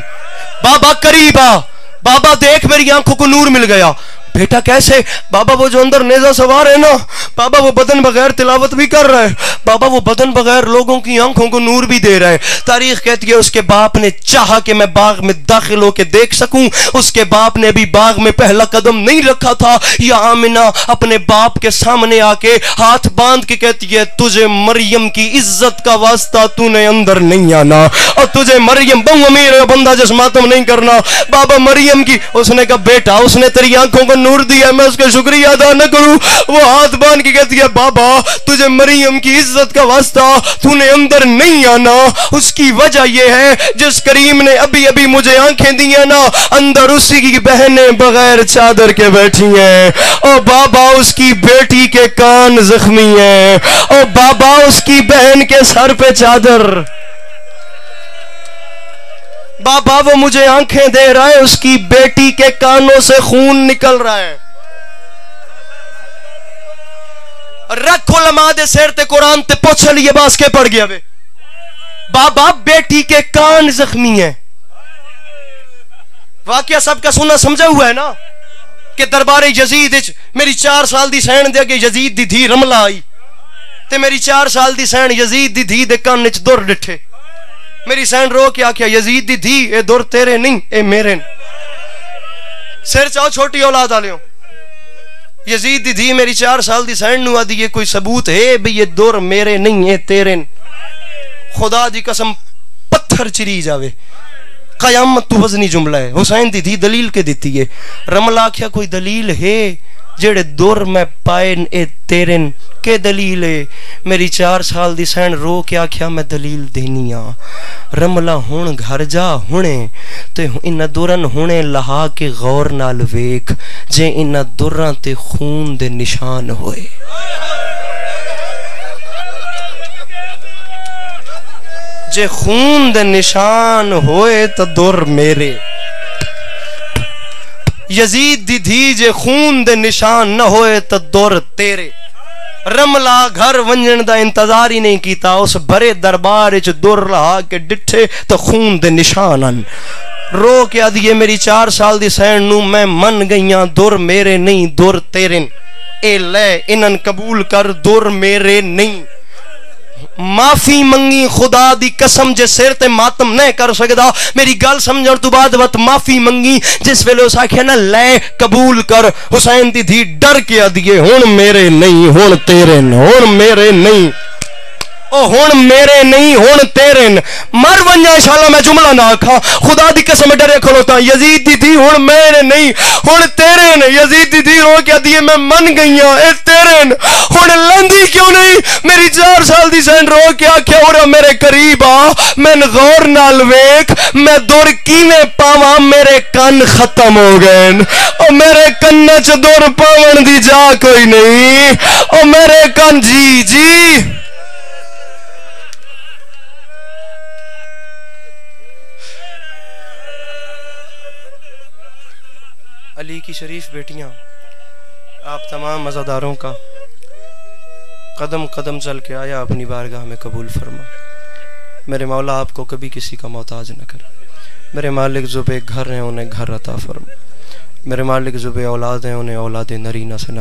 बाबा करीब आ, बाबा देख मेरी आंखों को नूर मिल गया। बेटा कैसे? बाबा वो जो अंदर नेज़ा सवार है ना, बाबा वो बदन बगैर तिलावत भी कर रहा है, बाबा वो बदन बगैर लोगों की आंखों को नूर भी दे रहा है। तारीख कहती है उसके बाप ने चाहा कि मैं बाग में दाखिल होकर देख सकूं, उसके बाप ने भी बाग में पहला कदम नहीं रखा था। या आमिना अपने बाप के सामने आके हाथ बांध के कहती है तुझे मरियम की इज्जत का वास्ता तूने अंदर नहीं आना, और तुझे मरियम बहु अमीर है बंदा जिस मातम नहीं करना। बाबा मरियम की, उसने कहा बेटा उसने तेरी आंखों को नूर दिया, मैं उसका शुक्रिया अदा न करूं? वो हाथ बांध के कहती है बाबा तुझे मरियम की इज्जत का वास्ता तूने अंदर नहीं आना। उसकी वजह यह है जिस करीम ने अभी अभी मुझे आंखें दी है ना, अंदर उसी की बहनें बगैर चादर के बैठी हैं, और बाबा उसकी बेटी के कान जख्मी हैं, और बाबा उसकी बहन के सर पे चादर। बाबा वो मुझे आंखें दे रहा है, उसकी बेटी के कानों से खून निकल रहा है। रखो लमा दे सिर ते कुरान ते पूछ लिए बास के पड़ गया वे। बाबा बेटी के कान जख्मी है। वाकया सबका सुनना समझा हुआ है ना कि दरबारे यजीद मेरी 4 साल दी सैन दे अगे यजीद दी धी रमला आई ते मेरी 4 साल दी सैन यजीद दी धी दे कान च दुर डिठे। मेरी सैन रो के आख्या यजीद दी धी ए दुर तेरे नहीं ए मेरे। सिर चाहो छोटी औलाद आलियो। यजीद दी धी मेरी 4 साल दी सैन नु आदी ये कोई सबूत है भी ये दुर मेरे नहीं है तेरे। खुदा दी कसम पत्थर चिरी जावे कयामत तू वजनी जुमला है। हुसैन दी धी दलील के दिती है। रमला आख्या कोई दलील है जेड़े दुर मैं पाए ए तेरे के दलील है। मेरी 4 साल दी सैन रो के आख्या मैं दलील देनी आ। रमला हुण घर जा हुणे ते इन दुरन हुणे लहा के गौर नाल वेख जे इन दुरां ते खून दे निशान होए। जे खून दे निशान होए तो दुर मेरे। यजीद दी धी जे खून दे निशान न होए तो दुर तेरे। रमला घर वंजन दा इंतजार ही नहीं कीता। उस भरे दरबार च दुर रहा के डिठे तो खून दे निशान रो के आदिए मेरी 4 साल दी सैन नू मैं मन गईया दुर मेरे नहीं दुर तेरे। ए ले इनन कबूल कर दुर मेरे नहीं। माफी मंगी खुदा दी कसम जे सिर ते मातम नहीं कर सकदा। मेरी गल समझण तो बाद वत माफी मंगी जिस वेले उस आख्या ना ले कबूल कर। हुसैन दी धी डर के आदिए हुण मेरे नहीं हुण तेरे हुण मेरे नहीं ओ हुण मेरे नहीं हुण तेरे। मर वंजा इंशाअल्लाह मैं जुमला ना आखा। खुदा दी कसम डरे खलोता यजीद दी थी हुण मेरे नहीं हुण तेरे ने। यजीद दी थी रो के दिए मैं मन गईया ए तेरे हुण लंदी क्यों नहीं। मेरी 4 साल दी सैन रो के आख्या और मेरे करीब आ मैं गौर नाल वेख मैं दुर किवें पावां मेरे कन खत्म हो गए। ओ मेरे कन्ना च दुर पावन दी जा कोई नहीं। ओ मेरे कन जी जी अली की शरीफ बेटियां आप तमाम मज़ादारों का कदम कदम चल के आया अपनी बारगाह में कबूल फरमा। मेरे मौला आपको कभी किसी का मोहताज न कर। मेरे मालिक जो बे घर हैं उन्हें घर अता फरमा। मेरे मालिक जो बे औलाद हैं उन्हें औलाद नरीना से